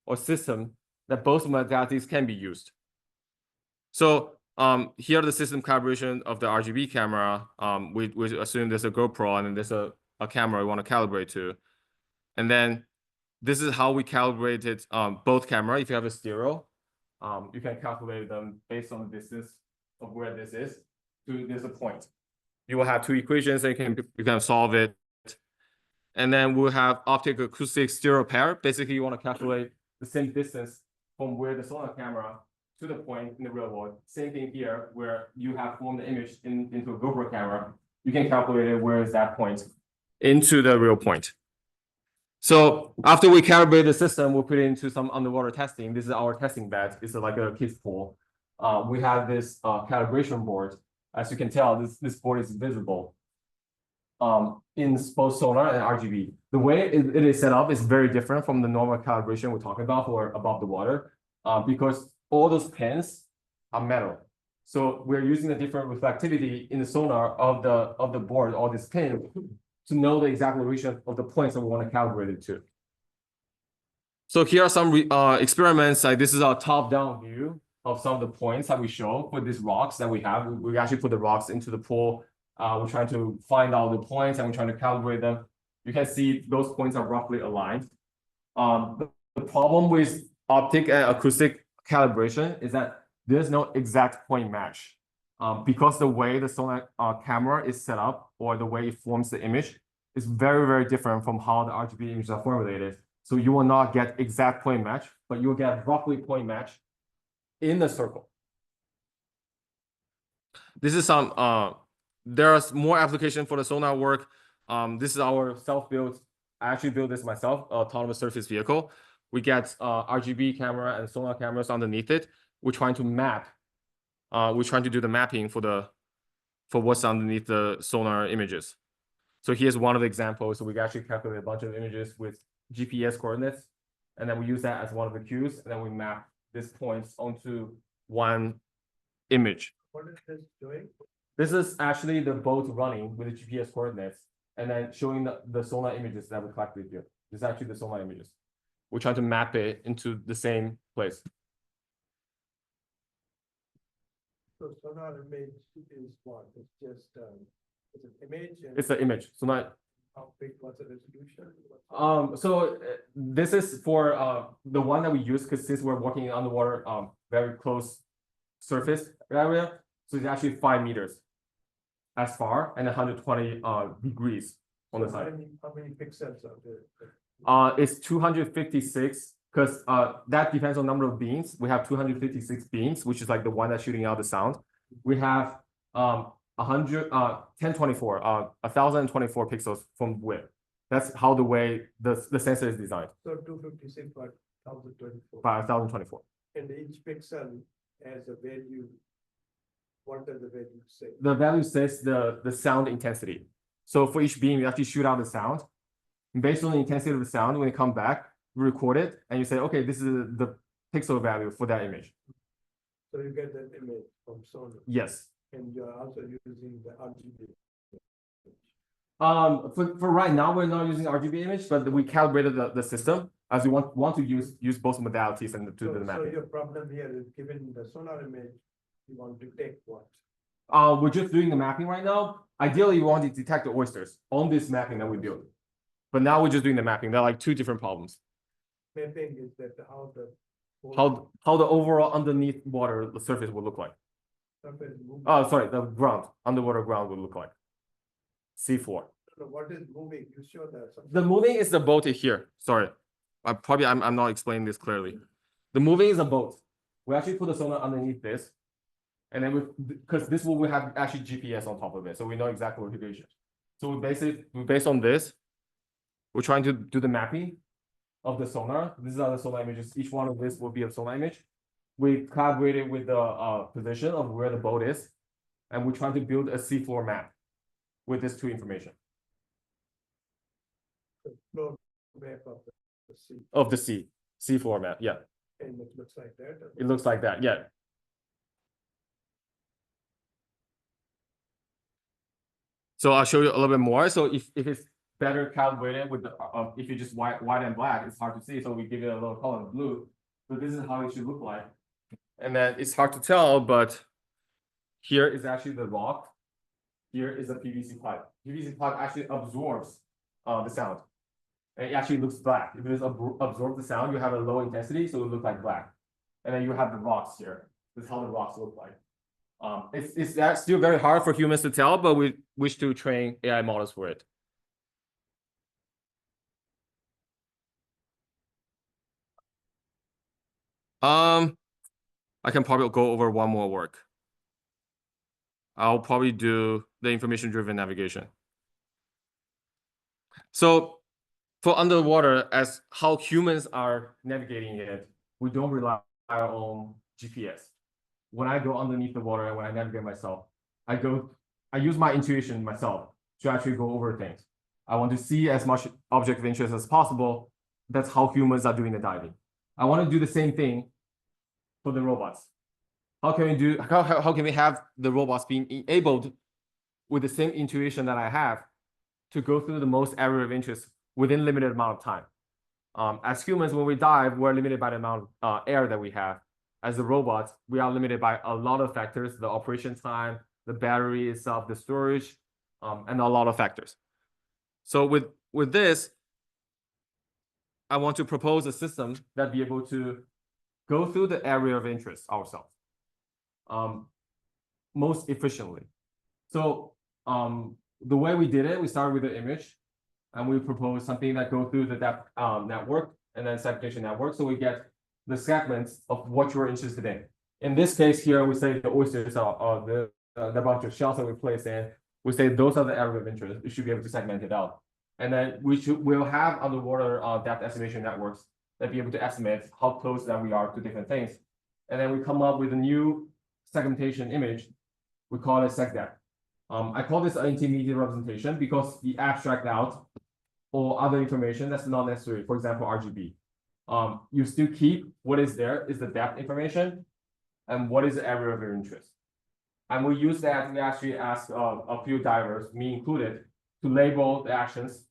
or system that both modalities can be used. So here the system calibration of the RGB camera. We assume there's a GoPro and then there's a camera we want to calibrate to. And then this is how we calibrated both camera. If you have a stereo, you can calculate them based on the distance of where this is to this point. You will have two equations and you can solve it. And then we'll have optic acoustic stereo pair. Basically, you want to calculate the same distance from where the sonar camera to the point in the real world. Same thing here, where you have formed the image into a GoPro camera. You can calculate it where is that point into the real point. So after we calibrate the system, we'll put it into some underwater testing. This is our testing bed. It's like a kid's pool. We have this calibration board. As you can tell, this board is visible in both sonar and RGB. The way it is set up is very different from the normal calibration we're talking about for above the water, because all those pins are metal. So we're using a different reflectivity in the sonar of the board, all these pins, to know the exact location of the points that we want to calibrate it to. So here are some experiments. Like this is our top-down view of some of the points that we show for these rocks that we have. We actually put the rocks into the pool. We're trying to find out the points and we're trying to calibrate them. You can see those points are roughly aligned. The problem with optic and acoustic calibration is that there's no exact point match. Because the way the sonar camera is set up or the way it forms the image is very, very different from how the RGB images are formulated. So you will not get exact point match, but you will get roughly point match in the circle. This is some, there's more application for the sonar work. This is our self-built, I actually built this myself, autonomous surface vehicle. We get RGB camera and sonar cameras underneath it. We're trying to map. We're trying to do the mapping for what's underneath the sonar images. So here's one of the examples. So we actually calculate a bunch of images with GPS coordinates, and then we use that as one of the cues, and then we map these points onto one image. what is this doing? This is actually the boat running with the GPS coordinates, and then showing the sonar images that we collected here. This is actually the sonar images. We're trying to map it into the same place. So sonar image is what? It's just, it's an image and It's the image. So not how big, what's the resolution? so this is for the one that we use, because since we're working in underwater very close surface area, so it's actually 5 meters as far and 120 degrees on the So side. How many pixels are there? It's 256 because that depends on number of beams. We have 256 beams, which is like the one that's shooting out the sound. We have 1024 1024 pixels from width. That's how the way the sensor is designed. So 256 by 1024. 1024. And each pixel has a value. What does the value say? The value says the sound intensity. So for each beam, you actually shoot out the sound. And based on the intensity of the sound, when you come back, you record it, and you say, okay, this is the pixel value for that image. So you get that image from sonar, Yes. and you're also using the RGB. For right now, we're not using RGB image, but we calibrated the system as we want to use both modalities and do the So mapping. your problem here is given the sonar image, you want to detect what? We're just doing the mapping right now. Ideally, we want to detect the oysters on this mapping that we built. But now we're just doing the mapping. They're like two different problems. Mapping is that how the. How the overall underneath water the surface will look like. Surface moving. Oh, sorry, the ground, underwater ground will look like. C4. So what is moving? You show that. The moving is the boat here. Sorry. I'm not explaining this clearly. The moving is a boat. We actually put the sonar underneath this. And then because this will have actually GPS on top of it. So we know exactly what location. So based on this, we're trying to do the mapping of the sonar. These are the sonar images. Each one of this will be a sonar image. We collaborated with the position of where the boat is. And we're trying to build a seafloor map with this two information. The flow map of the sea, Of the sea. Seafloor map, yeah. and it looks like that. It looks like that, yeah. So I'll show you a little bit more. So if it's better calibrated with the if you just white and black, it's hard to see. So we give it a little color of blue. So this is how it should look like. And then it's hard to tell, but here is actually the rock. Here is a PVC pipe. PVC pipe actually absorbs the sound. And it actually looks black. If it absorbs the sound, you have a low intensity, so it looks like black. And then you have the rocks here. This is how the rocks look like. It's still very hard for humans to tell, but we wish to train AI models for it. I can probably go over one more work. I'll probably do the information-driven navigation. So for underwater, as how humans are navigating it, we don't rely on GPS. When I go underneath the water and when I navigate myself, I use my intuition myself to actually go over things. I want to see as much object of interest as possible. That's how humans are doing the diving. I want to do the same thing for the robots. How can we have the robots being enabled with the same intuition that I have to go through the most area of interest within limited amount of time? As humans, when we dive, we're limited by the amount of air that we have. As the robots, we are limited by a lot of factors: the operation time, the battery itself, the storage, and a lot of factors. So with this, I want to propose a system that be able to go through the area of interest ourselves most efficiently. So the way we did it, we started with the image, and we proposed something that go through the depth network and then segmentation network. So we get the segments of what you're interested in. In this case here, we say the oysters are the bunch of shells that we place in. We say those are the area of interest. You should be able to segment it out. And then we'll have underwater depth estimation networks that be able to estimate how close that we are to different things. And then we come up with a new segmentation image. We call it SegDepth. I call this an intermediate representation because we abstract out all other information that's not necessary. For example, RGB. You still keep what is there is the depth information and what is the area of your interest. And we use that to actually ask a few divers, me included, to label the actions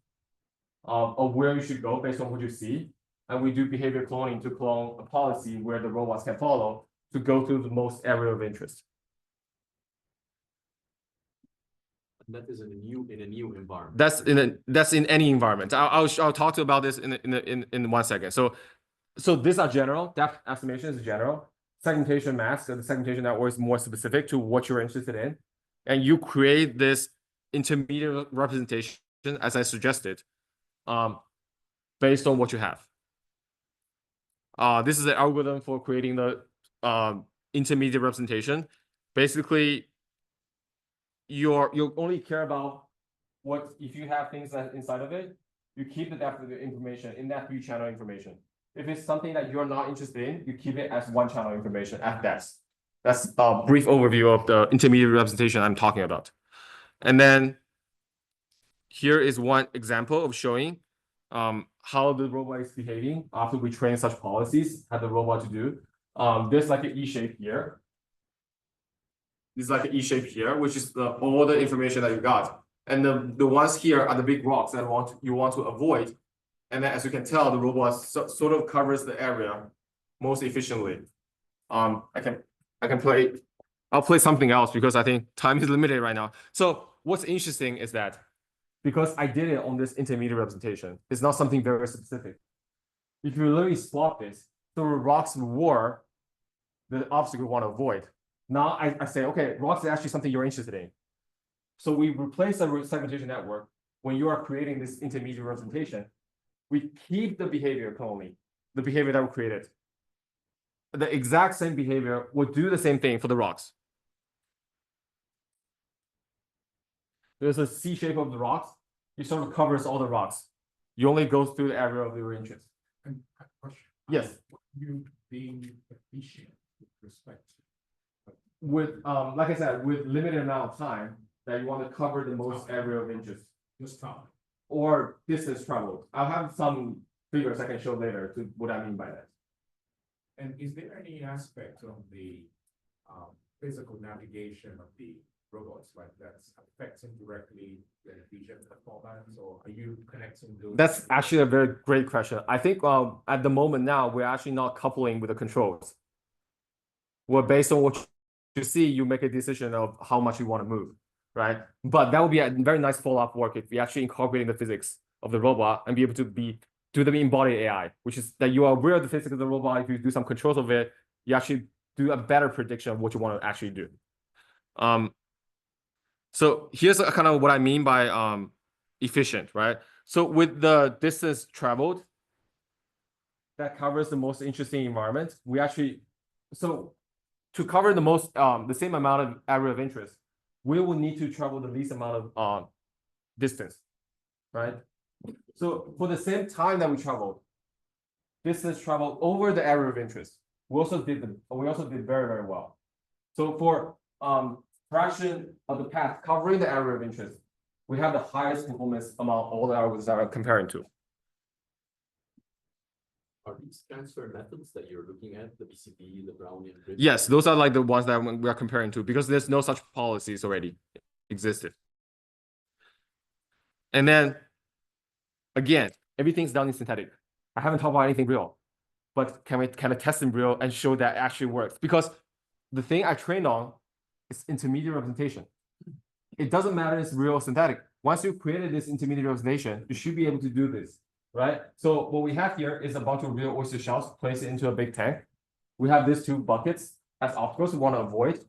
of where you should go based on what you see. And we do behavior cloning to clone a policy where the robots can follow to go to the most area of interest. That is in a new environment. That's in any environment. I'll talk to you about this in 1 second. So these are general. Depth estimation is general. Segmentation mask, the segmentation network is more specific to what you're interested in, and you create this intermediate representation as I suggested, based on what you have. This is the algorithm for creating the intermediate representation. Basically, you only care about what if you have things that inside of it, you keep the depth of the information in that 3-channel information. If it's something that you're not interested in, you keep it as 1-channel information at best. That's a brief overview of the intermediate representation I'm talking about. And then here is one example of showing how the robot is behaving after we train such policies at the robot to do. There's like an E shape here. This is like an E shape here, which is all the information that you got. And the ones here are the big rocks that you want to avoid. And then as you can tell, the robot sort of covers the area most efficiently. I'll play something else because I think time is limited right now. So what's interesting is that because I did it on this intermediate representation, it's not something very specific. If you literally spot this, the rocks were the obstacle you want to avoid. Now I say, okay, rocks is actually something you're interested in. So we replace the segmentation network when you are creating this intermediate representation. We keep the behavior cloning, the behavior that we created. The exact same behavior will do the same thing for the rocks. There's a C shape of the rocks. It sort of covers all the rocks. You only go through the area of your interest. And question. Yes. You being efficient with respect to. With like I said, with limited amount of time that you want to cover the most area of interest. Just time. Or distance traveled. I'll have some figures I can show later to what I mean by that. And is there any aspect of the physical navigation of the robots like that's affecting directly the vision performance, or are you connecting those? That's actually a very great question. I think at the moment now, we're actually not coupling with the controls. Well, based on what you see, you make a decision of how much you want to move, right? But that would be a very nice follow-up work if we actually incorporating the physics of the robot and be able to do the embodied AI, which is that you are aware of the physics of the robot. If you do some controls of it, you actually do a better prediction of what you want to actually do. So here's kind of what I mean by efficient, right? So with the distance traveled, that covers the most interesting environment. We actually, so to cover the most, the same amount of area of interest, we will need to travel the least amount of distance, right? So for the same time that we traveled, distance traveled over the area of interest. We also did very, very well. So for fraction of the path covering the area of interest, we have the highest performance among all the algorithms that we're comparing to. Are these transfer methods that you're looking at, the BCP, the Brownian? Yes, those are like the ones that we are comparing to because there's no such policies already existed. And then again, everything's done in synthetic. I haven't talked about anything real, but can we kind of test in real and show that it actually works? Because the thing I trained on is intermediate representation. It doesn't matter if it's real or synthetic. Once you created this intermediate representation, you should be able to do this, right? So what we have here is a bunch of real oyster shells placed into a big tank. We have these 2 buckets as obstacles we want to avoid.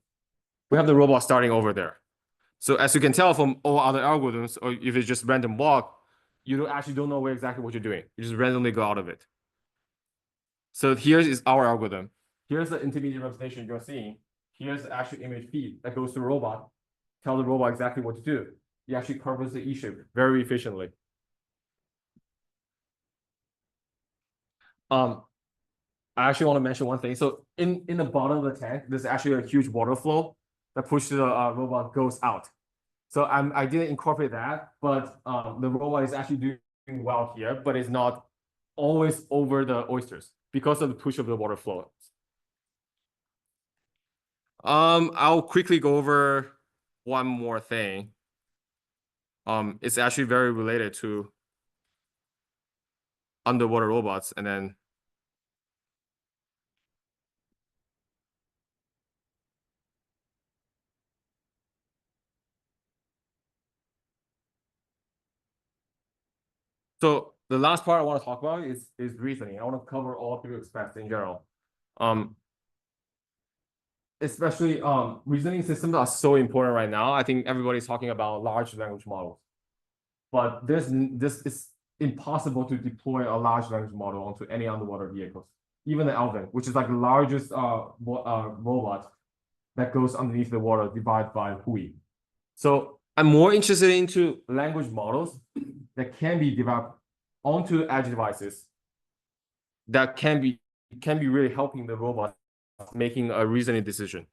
We have the robot starting over there. So as you can tell from all other algorithms, or if it's just random walk, you actually don't know exactly what you're doing. You just randomly go out of it. So here is our algorithm. Here's the intermediate representation you're seeing. Here's the actual image feed that goes to the robot. Tell the robot exactly what to do. It actually covers the E shape very efficiently. I actually want to mention one thing. So in the bottom of the tank, there's actually a huge water flow that pushes the robot goes out. So I didn't incorporate that, but the robot is actually doing well here, but it's not always over the oysters because of the push of the water flow. I'll quickly go over one more thing. it's actually very related to underwater robots. And then so the last part I want to talk about is reasoning. I want to cover all three aspects in general. Especially reasoning systems are so important right now. I think everybody's talking about large language models, but this is impossible to deploy a large language model onto any underwater vehicles. Even the Alvin, which is like the largest robot that goes underneath the water, divided by Hui. So I'm more interested into language models that can be developed onto edge devices that can be really helping the robot making a reasoning decision.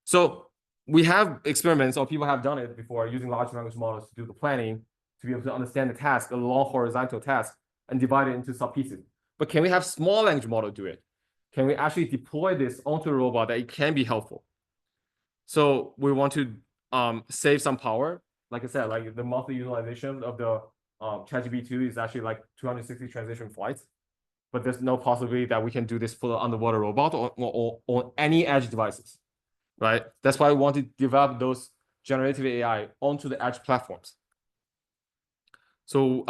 So we have experiments, or people have done it before, using large language models to do the planning, to be able to understand the task, a long horizontal task, and divide it into sub-pieces. But can we have small language model do it? Can we actually deploy this onto a robot that it can be helpful? So we want to save some power. Like I said, like the monthly utilization of the ChatGPT-2 is actually like 260 transition flights. But there's no possibility that we can do this for the underwater robot or on any edge devices, right? That's why we want to develop those generative AI onto the edge platforms. So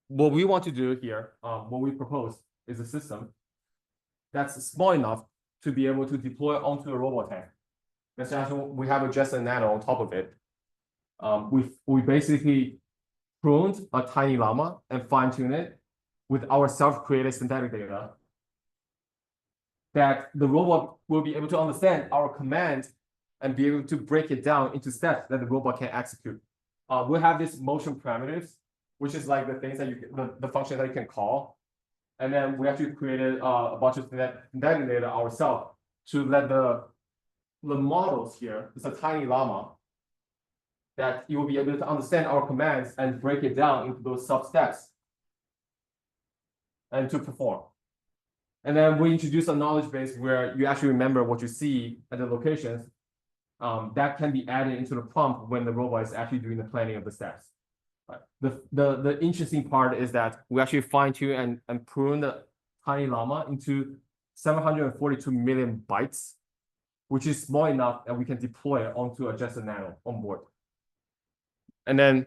what we want to do here, what we propose is a system that's small enough to be able to deploy onto a robot tank. That's actually, we have a Jetson Nano on top of it. We basically pruned a tiny llama and fine-tuned it with our self-created synthetic data that the robot will be able to understand our command and be able to break it down into steps that the robot can execute. We have these motion parameters, which is like the things that the functions that you can call. And then we actually created a bunch of synthetic data ourselves to let the models here, it's a tiny llama, that you will be able to understand our commands and break it down into those sub-steps and to perform. And then we introduce a knowledge base where you actually remember what you see at the locations that can be added into the prompt when the robot is actually doing the planning of the steps. Right. The interesting part is that we actually fine-tune and prune the tiny llama into 742 million bytes, which is small enough that we can deploy it onto a Jetson Nano on board. And then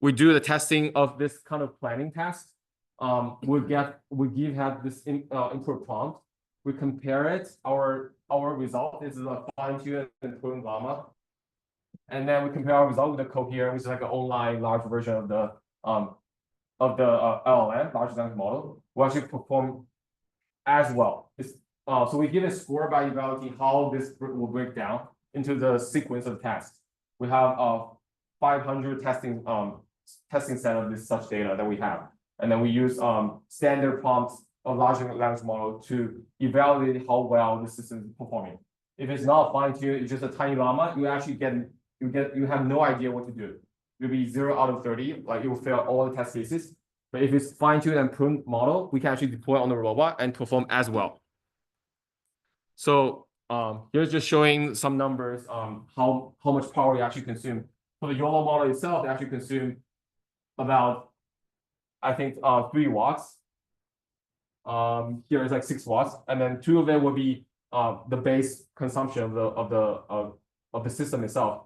we do the testing of this kind of planning task. We have this input prompt. We compare it. Our result is a fine-tuned and pruned llama. And then we compare our result with the coherent, which is like an online large version of the LLM, large language model. We actually perform as well. So we give a score by evaluating how this will break down into the sequence of tasks. We have 500 testing set of such data that we have, and then we use standard prompts of large language model to evaluate how well the system is performing. If it's not fine-tuned, it's just a tiny llama, you actually you have no idea what to do. You'll be 0 out of 30, like you will fail all the test cases. But if it's fine-tuned and pruned model, we can actually deploy on the robot and perform as well. So here's just showing some numbers, how much power we actually consume. For the YOLO model itself, they actually consume about, I think, 3 watts. Here is like 6 watts, and then 2 of it will be the base consumption of the system itself.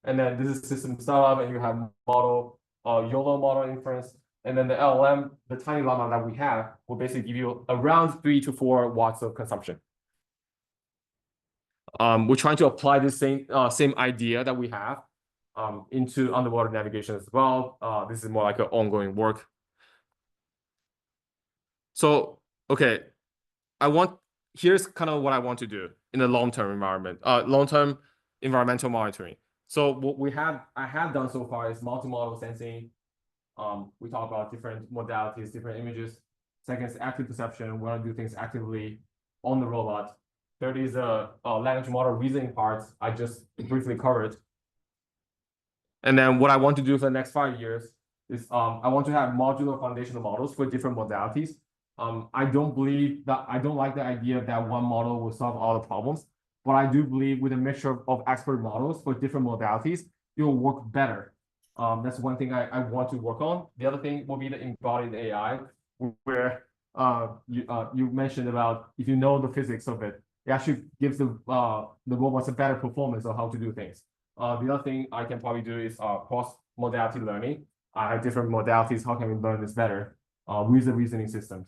And then this is system startup, and you have model YOLO model inference, and then the LLM, the tiny llama that we have, will basically give you around 3 to 4 watts of consumption. We're trying to apply the same idea that we have into underwater navigation as well. This is more like an ongoing work. So, okay, here's kind of what I want to do in the long-term environment, long-term environmental monitoring. So what I have done so far is multimodal sensing. We talk about different modalities, different images. Second is active perception. We want to do things actively on the robot. Third is a language model reasoning part I just briefly covered. And then what I want to do for the next 5 years is I want to have modular foundational models for different modalities. I don't like the idea that one model will solve all the problems. but I do believe with a mixture of expert models for different modalities, it will work better. That's one thing I want to work on. The other thing will be the embodied AI, where you mentioned about if you know the physics of it, it actually gives the robots a better performance of how to do things. The other thing I can probably do is cross-modality learning. I have different modalities. How can we learn this better with the reasoning systems?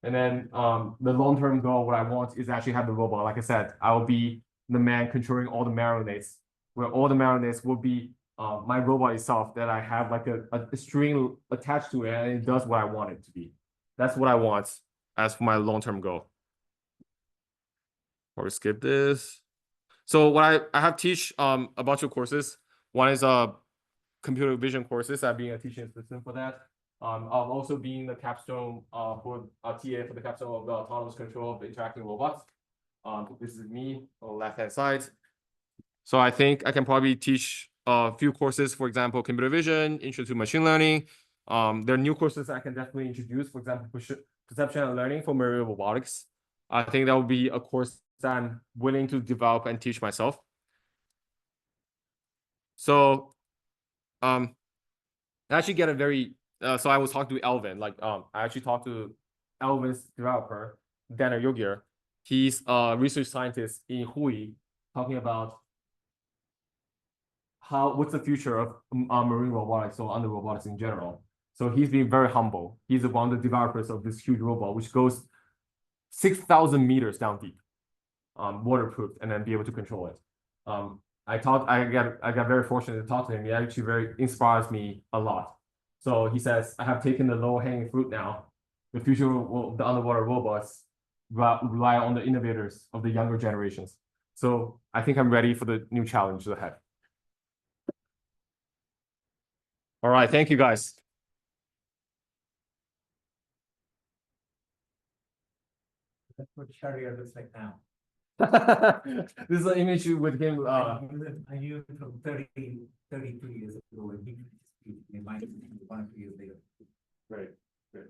And then the long-term goal, what I want is actually have the robot. Like I said, I will be the man controlling all the marionettes, where all the marionettes will be my robot itself, that I have like a string attached to it, and it does what I want it to be. That's what I want as for my long-term goal. Or skip this. So what I have teach a bunch of courses. One is computer vision courses. I'm being a teaching assistant for that. I'll also be in the capstone for TA for the capstone of the autonomous control of interacting robots. This is me on the left-hand side. So I think I can probably teach a few courses, for example, computer vision, intro to machine learning. There are new courses I can definitely introduce, for example, perception and learning for marine robotics. I think that would be a course that I'm willing to develop and teach myself. So I actually get a very so I was talking to Elvin, like I actually talked to Elvin's developer, Dana Yogier. He's a research scientist in Hui, talking about what's the future of marine robotics or under robotics in general. So he's been very humble. He's one of the developers of this huge robot, which goes 6,000 meters down deep, waterproof, and then be able to control it. I got very fortunate to talk to him. He actually very inspires me a lot. So he says, I have taken the low-hanging fruit now. The future of the underwater robots rely on the innovators of the younger generations. So I think I'm ready for the new challenge ahead. All right, thank you guys. That's what Sharia looks like now. This is an image with him. I knew him from 32 years ago, and he reminded me 1 or 2 years later. Great, great.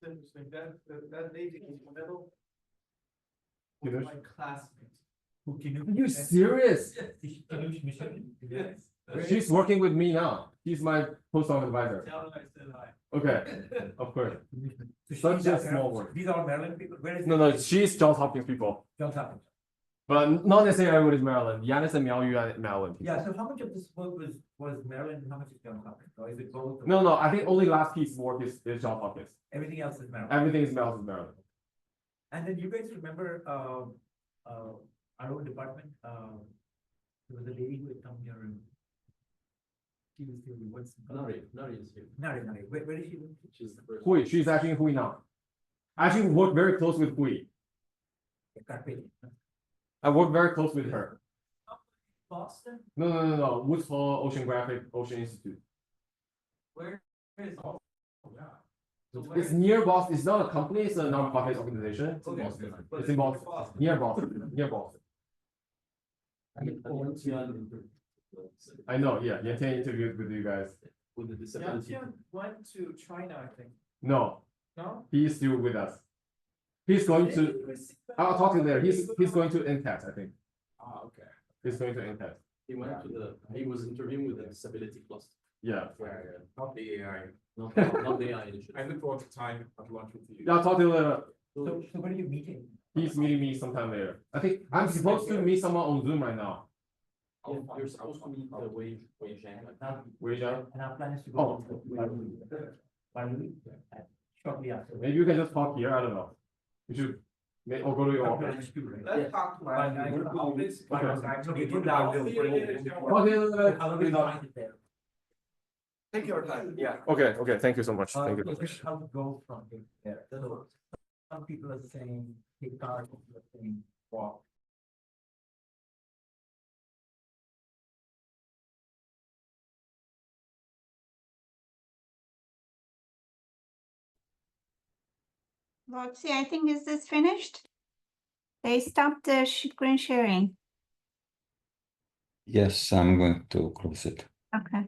Interesting. That lady in the middle. You know- My classmate. Who can Are you serious? Yes. She's working with me now. She's my postdoc advisor. Tell her I said hi. Okay, of course. Such a small world. These are Maryland people. Where is No, she's Johns Hopkins people, Johns Hopkins. but not necessarily everybody's Maryland. Yanis and Miao Yu are Maryland. Yeah. So how much of this work was Maryland, and how much is Johns Hopkins? Or is it both? No, I think only last piece of work is Johns Hopkins. Everything else is Maryland. Everything is Maryland. And then you guys remember our own department? There was a lady who had come here and she was doing what's Nari is here. Nari. Where is she? She's the first. Hui, she's actually in Hui now. I actually work very close with Hui. I work very close with her. Boston? No. Woods Hole Oceanographic Ocean Institute. Where is? Oh, yeah. So It's near Boston. It's not a company. It's a non-profit organization. It's in Okay. Boston. It's in Boston. Near Boston. Near Boston. I know. Yeah. Yantian interviewed with you guys. With the disability. Went to China, I think. No, No? he's still with us. He's going to. I'll talk to you there. He's going to NTAT, I think. Ah, okay. He's going to NTAT. He was interviewing with the disability cluster. Yeah. Not the AI. Not the AI initiative. I look forward to time at lunch with you. Yeah, I'll talk to you later. So when are you meeting? He's meeting me sometime later. I think I'm supposed to meet someone on Zoom right now. You're supposed to meet the Wei Zhang. Wei Zhang? And our plan is to Oh. go. Finally, shortly after. Maybe you can just talk here. I don't know. We should. Or go to your office. Let's talk to my guy in the office. Okay, good now. Okay. Take your time. Yeah. Okay. Thank you so much. Thank you. How to go from there. So some people are saying take car, some people are saying walk. Let's see, I think is this finished? They stopped the screen sharing. Yes, I'm going to close it. Okay.